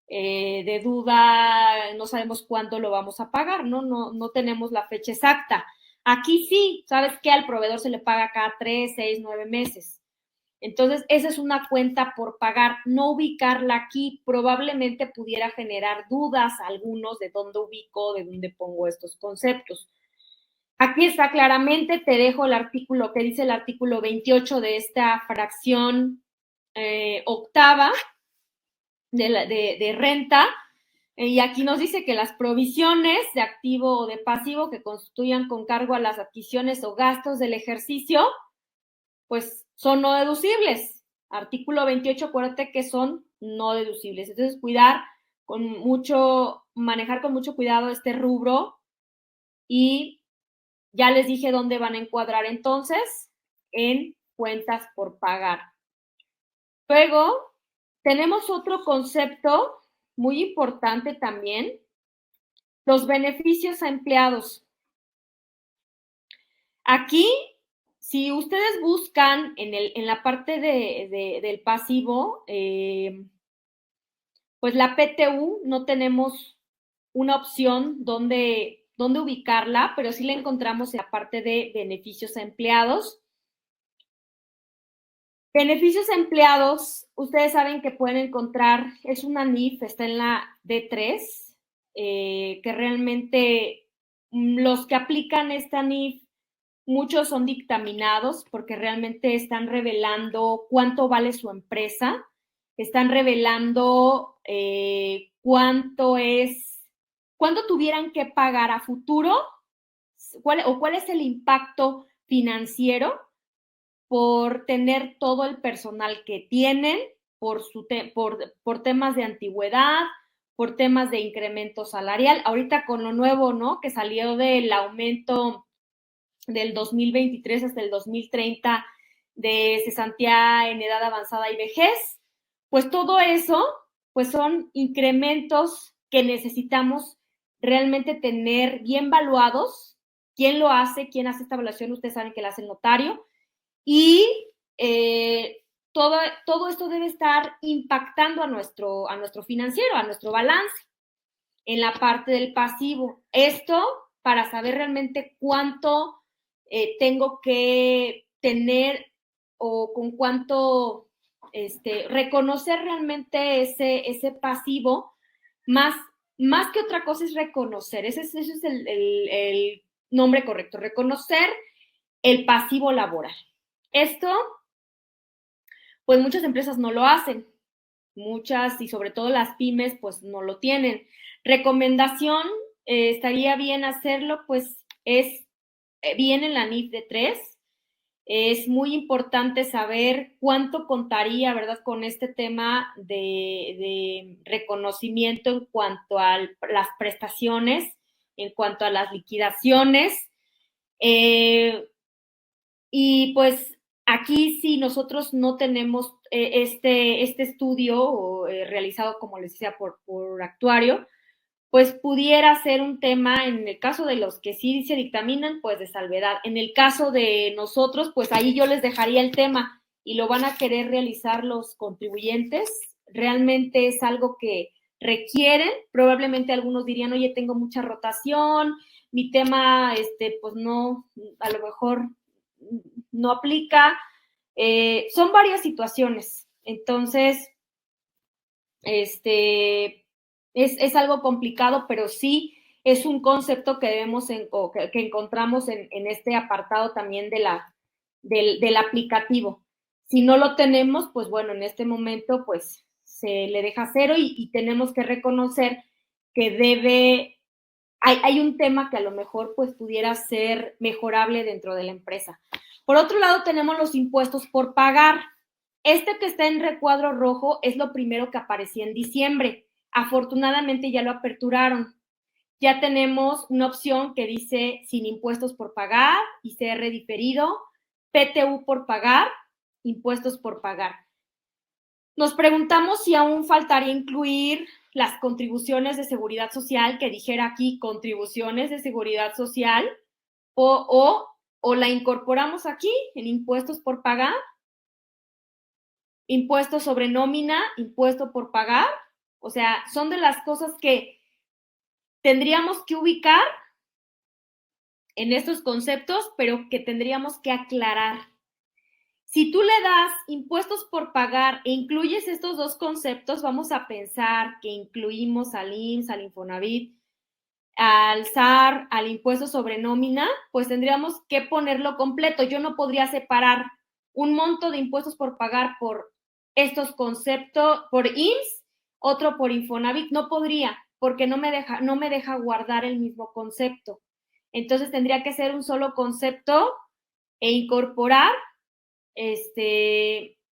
de duda, no sabemos cuándo lo vamos a pagar, ¿no? No tenemos la fecha exacta. Aquí sí, ¿sabes qué? Al proveedor se le paga cada 3, 6, 9 meses. Entonces, esa es una cuenta por pagar. No ubicarla aquí probablemente pudiera generar dudas a algunos de dónde ubico, de dónde pongo estos conceptos. Aquí está claramente, te dejo el artículo que dice el artículo 28 de esta fracción octava de renta, y aquí nos dice que las provisiones de activo o de pasivo que constituyan con cargo a las adquisiciones o gastos del ejercicio, pues son no deducibles. Artículo 28, acuérdate que son no deducibles. Entonces, manejar con mucho cuidado este rubro, y ya les dije dónde van a encuadrar entonces, en cuentas por pagar. Luego, tenemos otro concepto muy importante también, los beneficios a empleados. Aquí, si ustedes buscan en la parte del pasivo, pues la PTU no tenemos una opción donde ubicarla, pero sí la encontramos en la parte de beneficios a empleados. Beneficios a empleados, ustedes saben que pueden encontrar, es una NIF, está en la D3, que realmente los que aplican esta NIF, muchos son dictaminados porque realmente están revelando cuánto vale su empresa, están revelando cuánto tuvieran que pagar a futuro, cuál es el impacto financiero por tener todo el personal que tienen, por temas de antigüedad, por temas de incremento salarial. Ahorita con lo nuevo, ¿no? Que salió del aumento del 2023 hasta el 2030 de cesantía en edad avanzada y vejez, pues todo eso, pues son incrementos que necesitamos realmente tener bien valuados. ¿Quién lo hace? ¿Quién hace esta evaluación? Ustedes saben que la hace el notario. Y todo esto debe estar impactando a nuestro financiero, a nuestro balance en la parte del pasivo. Esto para saber realmente cuánto tengo que tener o con cuánto reconocer realmente ese pasivo, más que otra cosa es reconocer, ese es el nombre correcto, reconocer el pasivo laboral. Esto, pues muchas empresas no lo hacen, muchas y sobre todo las pymes, pues no lo tienen. Recomendación, estaría bien hacerlo, pues es bien en la NIF de 3. Es muy importante saber cuánto contaría, ¿verdad?, con este tema de reconocimiento en cuanto a las prestaciones, en cuanto a las liquidaciones. Y pues aquí si nosotros no tenemos este estudio realizado, como les decía, por actuario, pues pudiera ser un tema, en el caso de los que sí se dictaminan, pues de salvedad. En el caso de nosotros, pues ahí yo les dejaría el tema y lo van a querer realizar los contribuyentes. Realmente es algo que requieren, probablemente algunos dirían, oye, tengo mucha rotación, mi tema, pues no, a lo mejor no aplica. Son varias situaciones. Entonces, es algo complicado, pero sí es un concepto que debemos que encontramos en este apartado también del aplicativo. Si no lo tenemos, pues bueno, en este momento pues se le deja cero y tenemos que reconocer que hay un tema que a lo mejor pues pudiera ser mejorable dentro de la empresa. Por otro lado, tenemos los impuestos por pagar. Este que está en recuadro rojo es lo primero que aparecía en diciembre. Afortunadamente ya lo aperturaron. Ya tenemos una opción que dice sin impuestos por pagar, ICR diferido, PTU por pagar, impuestos por pagar. Nos preguntamos si aún faltaría incluir las contribuciones de seguridad social, que dijera aquí contribuciones de seguridad social, o la incorporamos aquí en impuestos por pagar, impuesto sobre nómina, impuesto por pagar, O sea, son de las cosas que tendríamos que ubicar en estos conceptos, pero que tendríamos que aclarar. Si tú le das impuestos por pagar e incluyes estos dos conceptos, vamos a pensar que incluimos al IMSS, al Infonavit, al SAR, al impuesto sobre nómina, pues tendríamos que ponerlo completo. Yo no podría separar un monto de impuestos por pagar por estos conceptos, por IMSS, otro por Infonavit. No podría, porque no me deja guardar el mismo concepto. Entonces tendría que ser un solo concepto e incorporar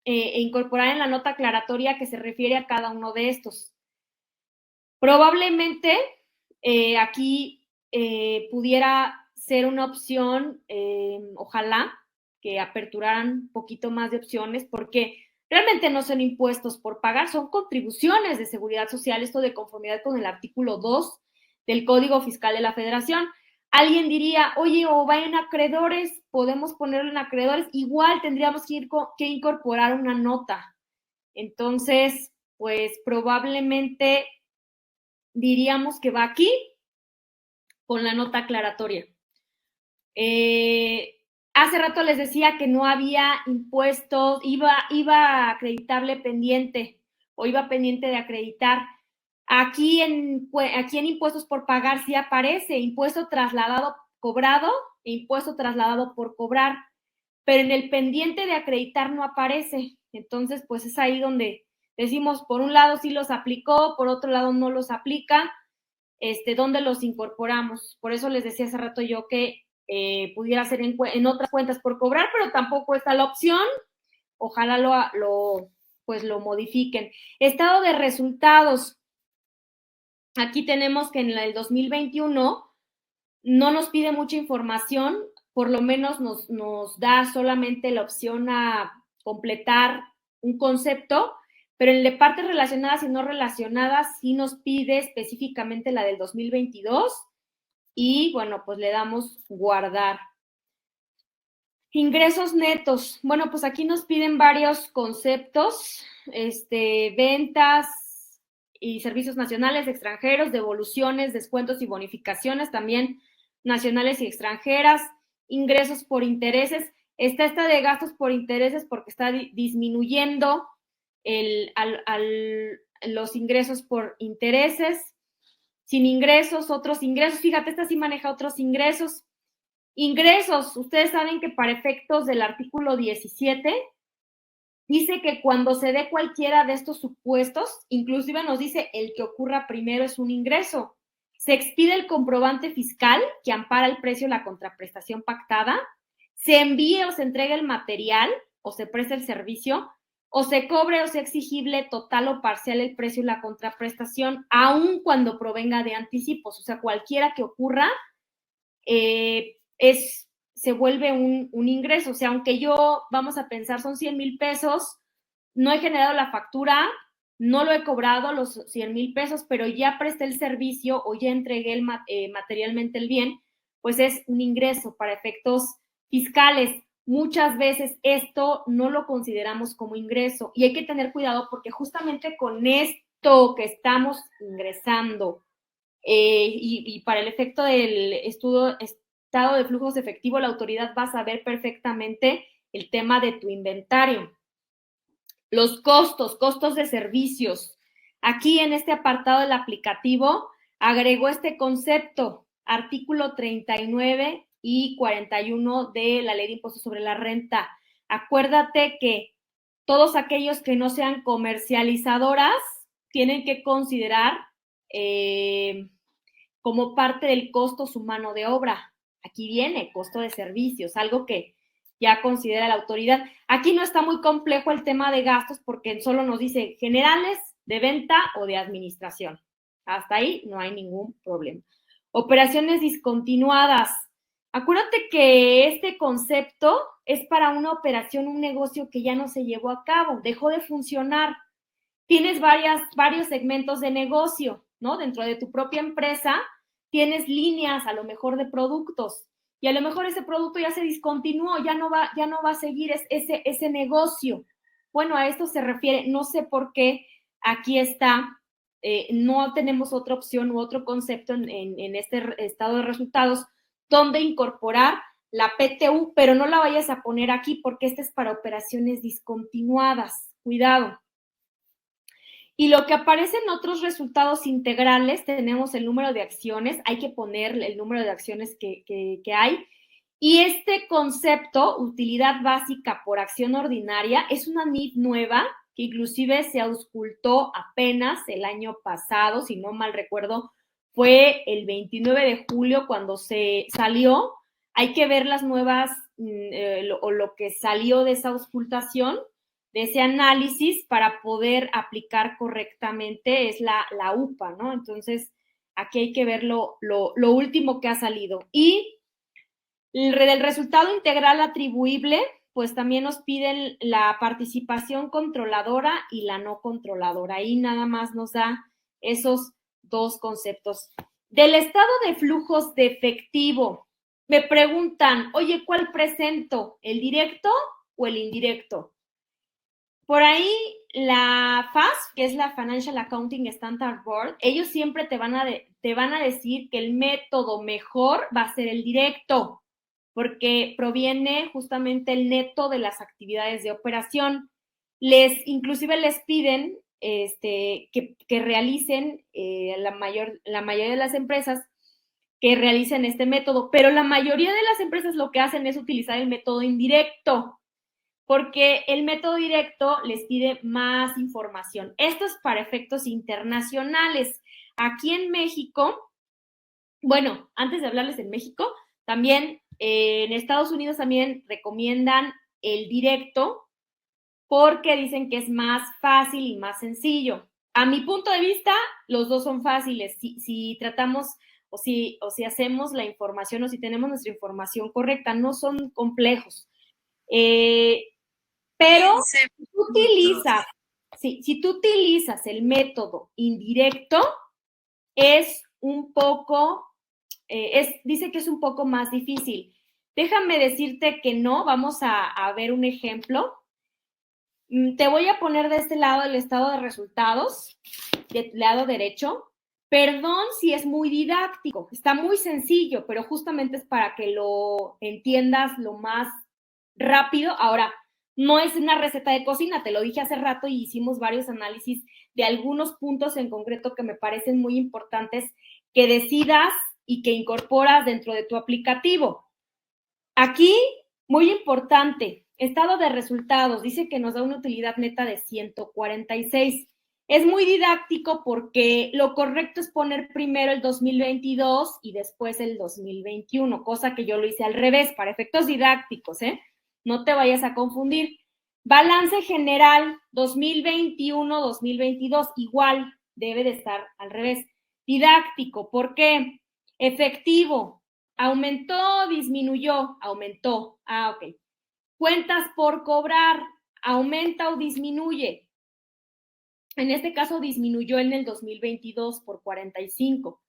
incorporar en la nota aclaratoria que se refiere a cada uno de estos. Probablemente aquí pudiera ser una opción, ojalá que aperturaran un poquito más de opciones, porque realmente no son impuestos por pagar, son contribuciones de seguridad social, esto de conformidad con el artículo 2 del Código Fiscal de la Federación. Alguien diría, oye, o va en acreedores, podemos ponerlo en acreedores, igual tendríamos que incorporar una nota. Entonces, pues probablemente diríamos que va aquí con la nota aclaratoria. Hace rato les decía que no había impuestos, iba acreditable pendiente o iba pendiente de acreditar. Aquí en impuestos por pagar sí aparece impuesto trasladado cobrado e impuesto trasladado por cobrar, pero en el pendiente de acreditar no aparece. Entonces, pues es ahí donde decimos, por un lado sí los aplicó, por otro lado no los aplica, ¿dónde los incorporamos? Por eso les decía hace rato yo que pudiera ser en otras cuentas por cobrar, pero tampoco está la opción. Ojalá lo modifiquen. Estado de resultados. Aquí tenemos que en el 2021 no nos pide mucha información, por lo menos nos da solamente la opción a completar un concepto, pero en la parte relacionadas y no relacionadas sí nos pide específicamente la del 2022 y bueno, pues le damos guardar. Ingresos netos. Bueno, pues aquí nos piden varios conceptos, ventas y servicios nacionales, extranjeros, devoluciones, descuentos y bonificaciones también nacionales y extranjeras, ingresos por intereses. Está esta de gastos por intereses porque está disminuyendo los ingresos por intereses. Sin ingresos, otros ingresos. Fíjate, esta sí maneja otros ingresos. Ingresos, ustedes saben que para efectos del artículo 17 dice que cuando se dé cualquiera de estos supuestos, inclusive nos dice el que ocurra primero es un ingreso. Se expide el comprobante fiscal que ampara el precio de la contraprestación pactada, se envíe o se entregue el material o se preste el servicio, o se cobre o sea exigible total o parcial el precio de la contraprestación, aun cuando provenga de anticipos. O sea, cualquiera que ocurra, se vuelve un ingreso. O sea, aunque yo, vamos a pensar, son 100,000 pesos, no he generado la factura, no lo he cobrado los 100,000 pesos, pero ya presté el servicio o ya entregué materialmente el bien, pues es un ingreso para efectos fiscales. Muchas veces esto no lo consideramos como ingreso y hay que tener cuidado porque justamente con esto que estamos ingresando, y para el efecto del estado de flujos efectivo, la autoridad va a saber perfectamente el tema de tu inventario. Los costos de servicios. Aquí en este apartado del aplicativo agregó este concepto, artículo 39 y 41 de la Ley de Impuestos sobre la Renta. Acuérdate que todos aquellos que no sean comercializadoras tienen que considerar como parte del costo su mano de obra. Aquí viene costo de servicios, algo que ya considera la autoridad. Aquí no está muy complejo el tema de gastos porque solo nos dice generales, de venta o de administración. Hasta ahí no hay ningún problema. Operaciones discontinuadas. Acuérdate que este concepto es para una operación, un negocio que ya no se llevó a cabo, dejó de funcionar. Tienes varios segmentos de negocio, ¿no? Dentro de tu propia empresa tienes líneas a lo mejor de productos y a lo mejor ese producto ya se discontinuó, ya no va a seguir ese negocio. Bueno, a esto se refiere, no sé por qué aquí está no tenemos otra opción u otro concepto en este estado de resultados donde incorporar la PTU, pero no la vayas a poner aquí porque esta es para operaciones discontinuadas. Cuidado. Y lo que aparece en otros resultados integrales, tenemos el número de acciones, hay que poner el número de acciones que hay. Y este concepto, utilidad básica por acción ordinaria, es una NIF nueva que inclusive se auscultó apenas el año pasado, si no mal recuerdo, fue el 29 de julio cuando se salió. Hay que ver las nuevas o lo que salió de esa auscultación, de ese análisis para poder aplicar correctamente, es la UPA, ¿no? Entonces, aquí hay que ver lo último que ha salido. Y del resultado integral atribuible, pues también nos piden la participación controladora y la no controladora. Ahí nada más nos da esos dos conceptos. Del estado de flujos de efectivo, me preguntan, oye, ¿cuál presento? ¿El directo o el indirecto? Por ahí la FAS, que es la Financial Accounting Standard Board, ellos siempre te van a decir que el método mejor va a ser el directo, porque proviene justamente el neto de las actividades de operación. Inclusive les piden que realicen, la mayoría de las empresas que realicen este método, pero la mayoría de las empresas lo que hacen es utilizar el método indirecto, porque el método directo les pide más información. Esto es para efectos internacionales. Aquí en México, bueno, antes de hablarles en México, también en Estados Unidos también recomiendan el directo porque dicen que es más fácil y más sencillo. A mi punto de vista, los dos son fáciles. Si tratamos o si hacemos la información o si tenemos nuestra información correcta, no son complejos. Pero si tú utilizas el método indirecto, es un poco, dice que es un poco más difícil. Déjame decirte que no, vamos a ver un ejemplo. Te voy a poner de este lado el estado de resultados, del lado derecho. Perdón si es muy didáctico, está muy sencillo, pero justamente es para que lo entiendas lo más rápido. Ahora, no es una receta de cocina, te lo dije hace rato y hicimos varios análisis de algunos puntos en concreto que me parecen muy importantes que decidas y que incorporas dentro de tu aplicativo. Aquí, muy importante, estado de resultados, dice que nos da una utilidad neta de 146. Es muy didáctico porque lo correcto es poner primero el 2022 y después el 2021, cosa que yo lo hice al revés, para efectos didácticos, ¿eh? No te vayas a confundir. Balance general 2021-2022, igual debe de estar al revés. Didáctico, ¿por qué? Efectivo, aumentó, disminuyó, aumentó. Ok. Cuentas por cobrar, aumenta o disminuye. En este caso disminuyó en el 2022 por 45.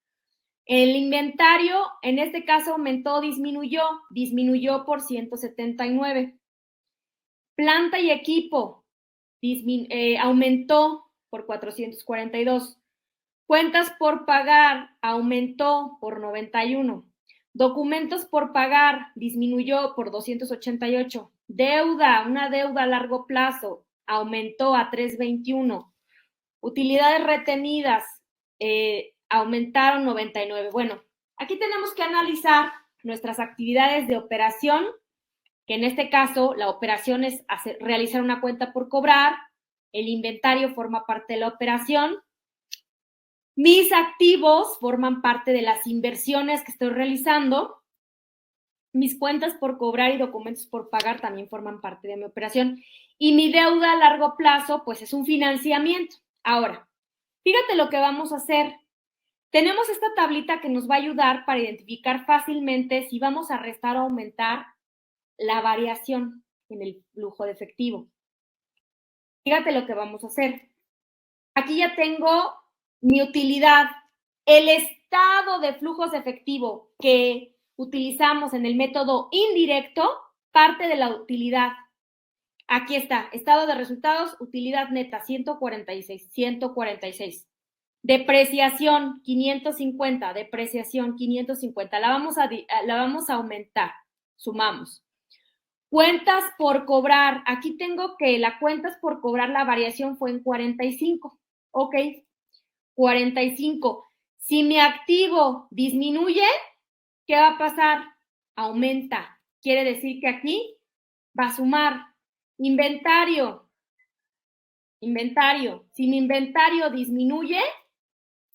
El inventario, en este caso aumentó, disminuyó por 179. Planta y equipo, aumentó por 442. Cuentas por pagar, aumentó por 91. Documentos por pagar, disminuyó por 288. Deuda, una deuda a largo plazo, aumentó a 321. Utilidades retenidas, aumentaron 99. Bueno, aquí tenemos que analizar nuestras actividades de operación, que en este caso la operación es realizar una cuenta por cobrar, el inventario forma parte de la operación, mis activos forman parte de las inversiones que estoy realizando, mis cuentas por cobrar y documentos por pagar también forman parte de mi operación, y mi deuda a largo plazo pues es un financiamiento. Ahora, fíjate lo que vamos a hacer. Tenemos esta tablita que nos va a ayudar para identificar fácilmente si vamos a restar o aumentar la variación en el flujo de efectivo. Fíjate lo que vamos a hacer. Aquí ya tengo mi utilidad. El estado de flujos de efectivo que utilizamos en el método indirecto parte de la utilidad. Aquí está, estado de resultados, utilidad neta, 146. Depreciación, 550. Depreciación, 550. La vamos a aumentar. Sumamos. Cuentas por cobrar. Aquí tengo que la cuentas por cobrar, la variación fue en 45. Ok. 45. Si mi activo disminuye, ¿qué va a pasar? Aumenta. Quiere decir que aquí va a sumar. Inventario. Inventario. Si mi inventario disminuye,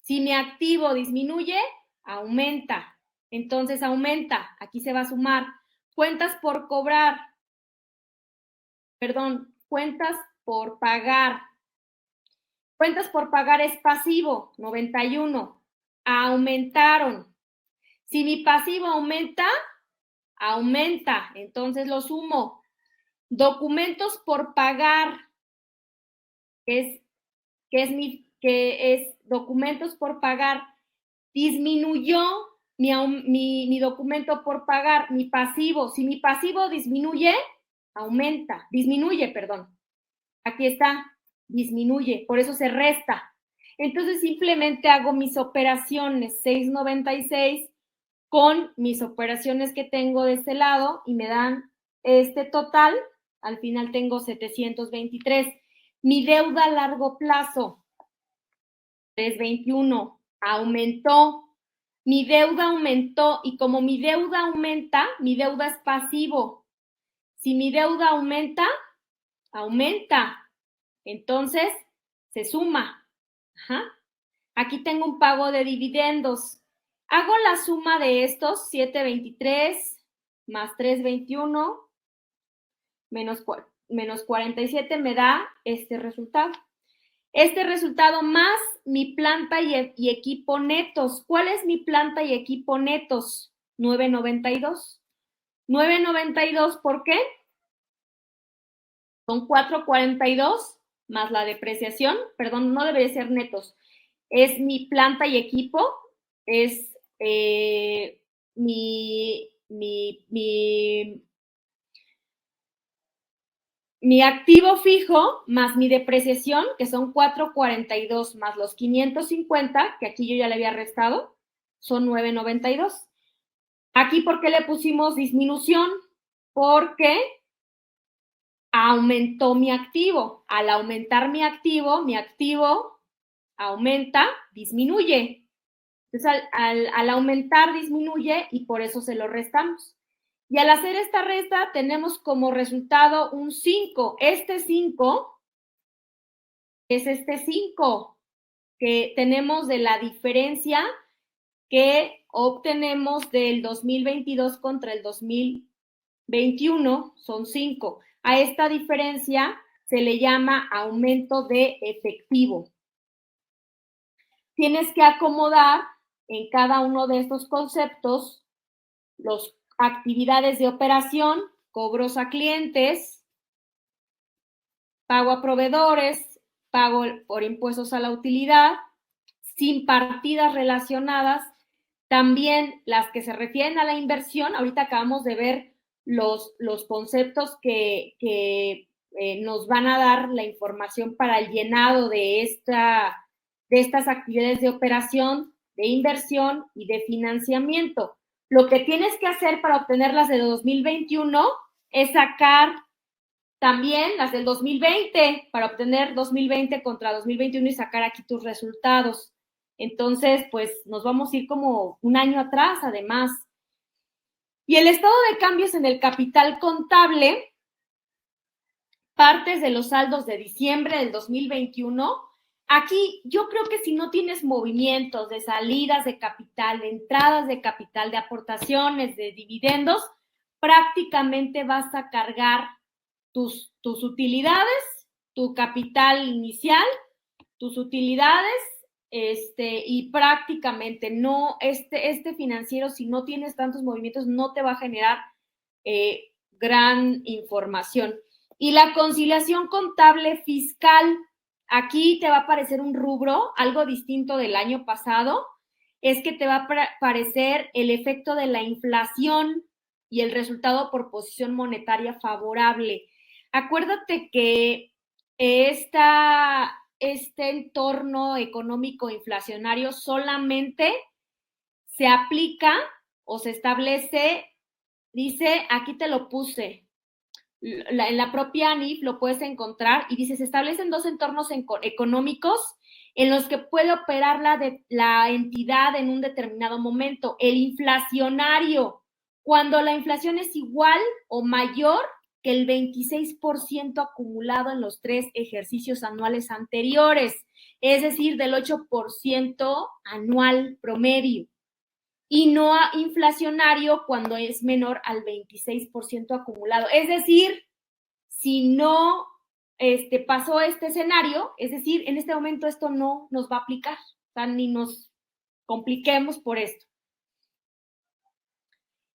si mi activo disminuye, aumenta. Entonces aumenta. Aquí se va a sumar. Cuentas por cobrar. Perdón, cuentas por pagar. Cuentas por pagar es pasivo, 91. Aumentaron. Si mi pasivo aumenta, aumenta. Entonces lo sumo. Documentos por pagar, que es documentos por pagar. Disminuyó mi documento por pagar, mi pasivo. Si mi pasivo disminuye, aumenta. Disminuye, perdón. Aquí está, disminuye, por eso se resta. Entonces simplemente hago mis operaciones 696 con mis operaciones que tengo de este lado y me dan este total. Al final tengo 723. Mi deuda a largo plazo, 321, aumentó. Mi deuda aumentó y como mi deuda aumenta, mi deuda es pasivo. Si mi deuda aumenta, aumenta. Entonces, se suma. Ajá. Aquí tengo un pago de dividendos. Hago la suma de estos, 723 más 321 menos 47 me da este resultado. Este resultado más mi planta y equipo netos. ¿Cuál es mi planta y equipo netos? 992. 992, ¿por qué? Son 442 más la depreciación, perdón, no debería ser netos. Es mi planta y equipo, es mi activo fijo más mi depreciación, que son 442 más los 550, que aquí yo ya le había restado, son 992. Aquí, ¿por qué le pusimos disminución? Porque aumentó mi activo. Al aumentar mi activo aumenta, disminuye. Entonces, al aumentar, disminuye y por eso se lo restamos. Y al hacer esta resta, tenemos como resultado un 5. Este 5 es este 5 que tenemos de la diferencia que obtenemos del 2022 contra el 2021, son 5. A esta diferencia se le llama aumento de efectivo. Tienes que acomodar en cada uno de estos conceptos las actividades de operación, cobros a clientes, pago a proveedores, pago por impuestos a la utilidad, sin partidas relacionadas, también las que se refieren a la inversión. Ahorita acabamos de ver los conceptos que nos van a dar la información para el llenado de estas actividades de operación, de inversión y de financiamiento. Lo que tienes que hacer para obtenerlas de 2021 es sacar también las del 2020 para obtener 2020 contra 2021 y sacar aquí tus resultados. Entonces, pues nos vamos a ir como un año atrás, además. Y el estado de cambios en el capital contable, partes de los saldos de diciembre del 2021. Aquí yo creo que si no tienes movimientos de salidas de capital, de entradas de capital, de aportaciones, de dividendos, prácticamente vas a cargar tus utilidades, tu capital inicial, tus utilidades, y prácticamente no, este financiero, si no tienes tantos movimientos, no te va a generar gran información. Y la conciliación contable fiscal, aquí te va a aparecer un rubro, algo distinto del año pasado, es que te va a aparecer el efecto de la inflación y el resultado por posición monetaria favorable. Acuérdate que este entorno económico inflacionario solamente se aplica o se establece, dice, aquí te lo puse, en la propia ANIF lo puedes encontrar y dice, se establecen dos entornos económicos en los que puede operar la entidad en un determinado momento. El inflacionario, cuando la inflación es igual o mayor que el 26% acumulado en los 3 ejercicios anuales anteriores, es decir, del 8% anual promedio. Y no inflacionario cuando es menor al 26% acumulado. Es decir, si no pasó este escenario, es decir, en este momento esto no nos va a aplicar, o sea, ni nos compliquemos por esto.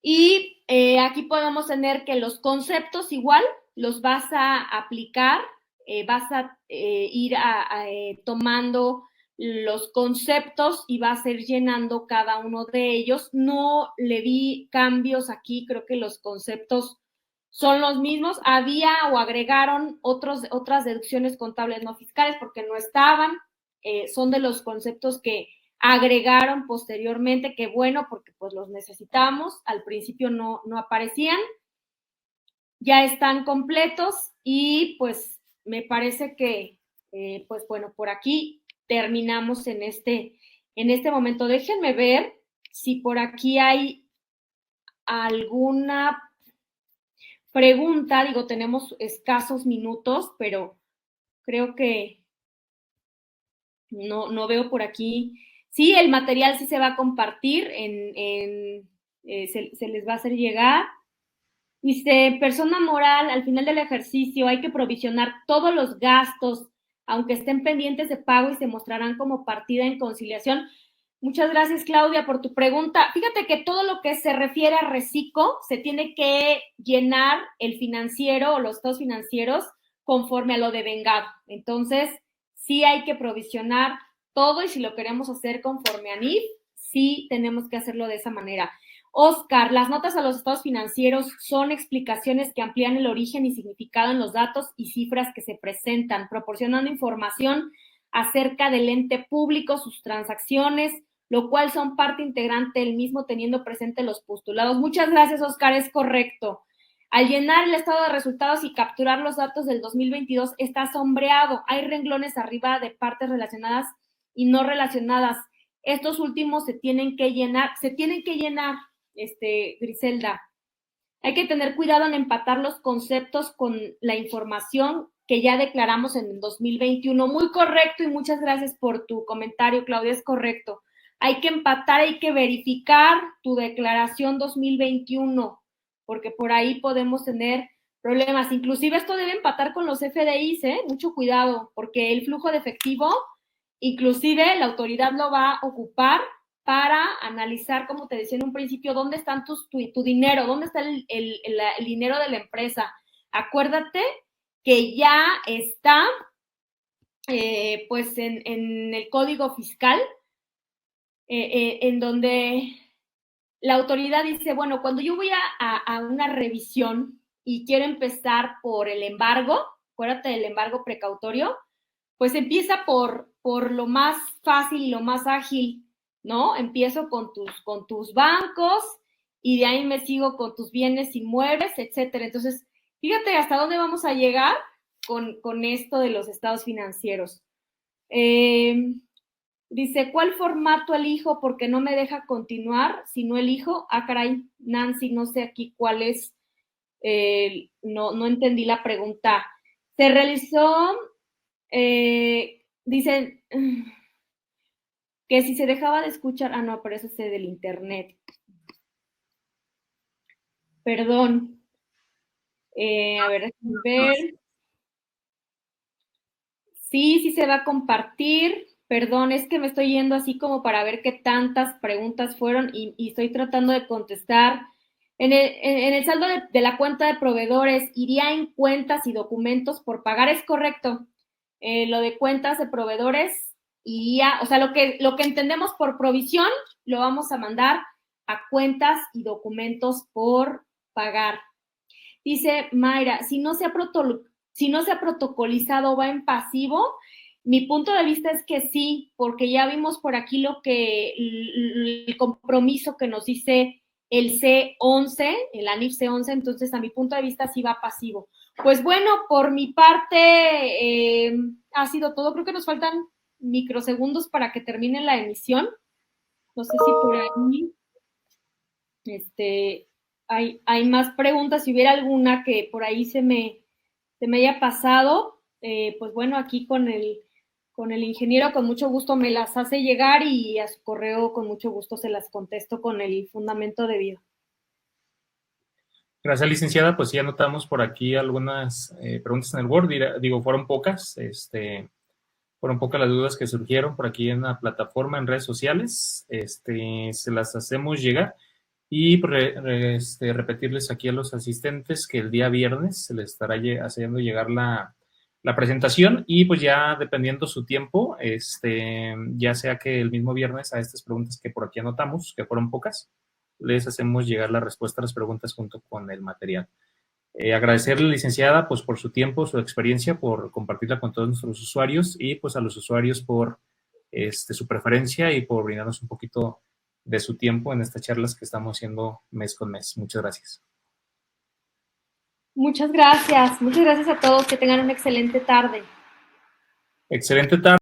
Y aquí podemos tener que los conceptos igual los vas a aplicar, vas a ir tomando los conceptos y vas a ir llenando cada uno de ellos. No le vi cambios aquí, creo que los conceptos son los mismos. Había o agregaron otras deducciones contables no fiscales porque no estaban. Son de los conceptos que agregaron posteriormente, que bueno, porque pues los necesitamos, al principio no aparecían, ya están completos y pues me parece que, pues bueno, por aquí terminamos en este momento. Déjenme ver si por aquí hay alguna pregunta, digo, tenemos escasos minutos, pero creo que no veo por aquí. Sí, el material sí se va a compartir, se les va a hacer llegar. Dice, persona moral, al final del ejercicio hay que provisionar todos los gastos, aunque estén pendientes de pago y se mostrarán como partida en conciliación. Muchas gracias, Claudia, por tu pregunta. Fíjate que todo lo que se refiere a reciclo se tiene que llenar el financiero o los estados financieros conforme a lo devengado. Entonces, sí hay que provisionar todo y si lo queremos hacer conforme a NIF, sí tenemos que hacerlo de esa manera. Oscar, las notas a los estados financieros son explicaciones que amplían el origen y significado en los datos y cifras que se presentan, proporcionando información acerca del ente público, sus transacciones, lo cual son parte integrante del mismo teniendo presente los postulados. Muchas gracias, Oscar, es correcto. Al llenar el estado de resultados y capturar los datos del 2022 está sombreado. Hay renglones arriba de partes relacionadas y no relacionadas. Estos últimos se tienen que llenar, Griselda. Hay que tener cuidado en empatar los conceptos con la información que ya declaramos en el 2021. Muy correcto y muchas gracias por tu comentario, Claudia, es correcto. Hay que empatar, hay que verificar tu declaración 2021, porque por ahí podemos tener problemas. Inclusive esto debe empatar con los FDIs, mucho cuidado, porque el flujo de efectivo, inclusive la autoridad lo va a ocupar para analizar, como te decía en un principio, dónde está tu dinero, dónde está el dinero de la empresa. Acuérdate que ya está pues en el código fiscal, en donde la autoridad dice, bueno, cuando yo voy a una revisión y quiero empezar por el embargo, acuérdate del embargo precautorio, pues empieza por lo más fácil y lo más ágil, ¿no? Empiezo con tus bancos y de ahí me sigo con tus bienes inmuebles, etcétera. Entonces, fíjate hasta dónde vamos a llegar con esto de los estados financieros. Dice, ¿cuál formato elijo? Porque no me deja continuar. Si no elijo, caray, Nancy, no sé aquí cuál es. No entendí la pregunta. Se realizó, dicen que si se dejaba de escuchar, no, pero eso es del internet. Perdón. A ver, déjame ver. Sí se va a compartir. Perdón, es que me estoy yendo así como para ver qué tantas preguntas fueron y estoy tratando de contestar. En el saldo de la cuenta de proveedores, ¿iría en cuentas y documentos por pagar? Es correcto. Lo de cuentas de proveedores iría, o sea, lo que entendemos por provisión, lo vamos a mandar a cuentas y documentos por pagar. Dice Mayra, si no se ha protocolizado, ¿va en pasivo? Mi punto de vista es que sí, porque ya vimos por aquí el compromiso que nos dice el C11, el ANIF C11, entonces a mi punto de vista sí va pasivo. Pues bueno, por mi parte ha sido todo. Creo que nos faltan microsegundos para que termine la emisión. No sé si por ahí hay más preguntas. Si hubiera alguna que por ahí se me haya pasado, pues bueno, aquí con el ingeniero con mucho gusto me las hace llegar y a su correo con mucho gusto se las contesto con el fundamento debido. Gracias, licenciada. Pues ya notamos por aquí algunas preguntas en el Word. Digo, fueron pocas. Fueron pocas las dudas que surgieron por aquí en la plataforma, en redes sociales. Se las hacemos llegar. Y repetirles aquí a los asistentes que el día viernes se les estará haciendo llegar la presentación y pues ya dependiendo su tiempo, ya sea que el mismo viernes a estas preguntas que por aquí anotamos, que fueron pocas, les hacemos llegar la respuesta a las preguntas junto con el material. Agradecerle, licenciada, pues por su tiempo, su experiencia, por compartirla con todos nuestros usuarios y pues a los usuarios por su preferencia y por brindarnos un poquito de su tiempo en estas charlas que estamos haciendo mes con mes. Muchas gracias. Muchas gracias a todos, que tengan una excelente tarde. Excelente tarde.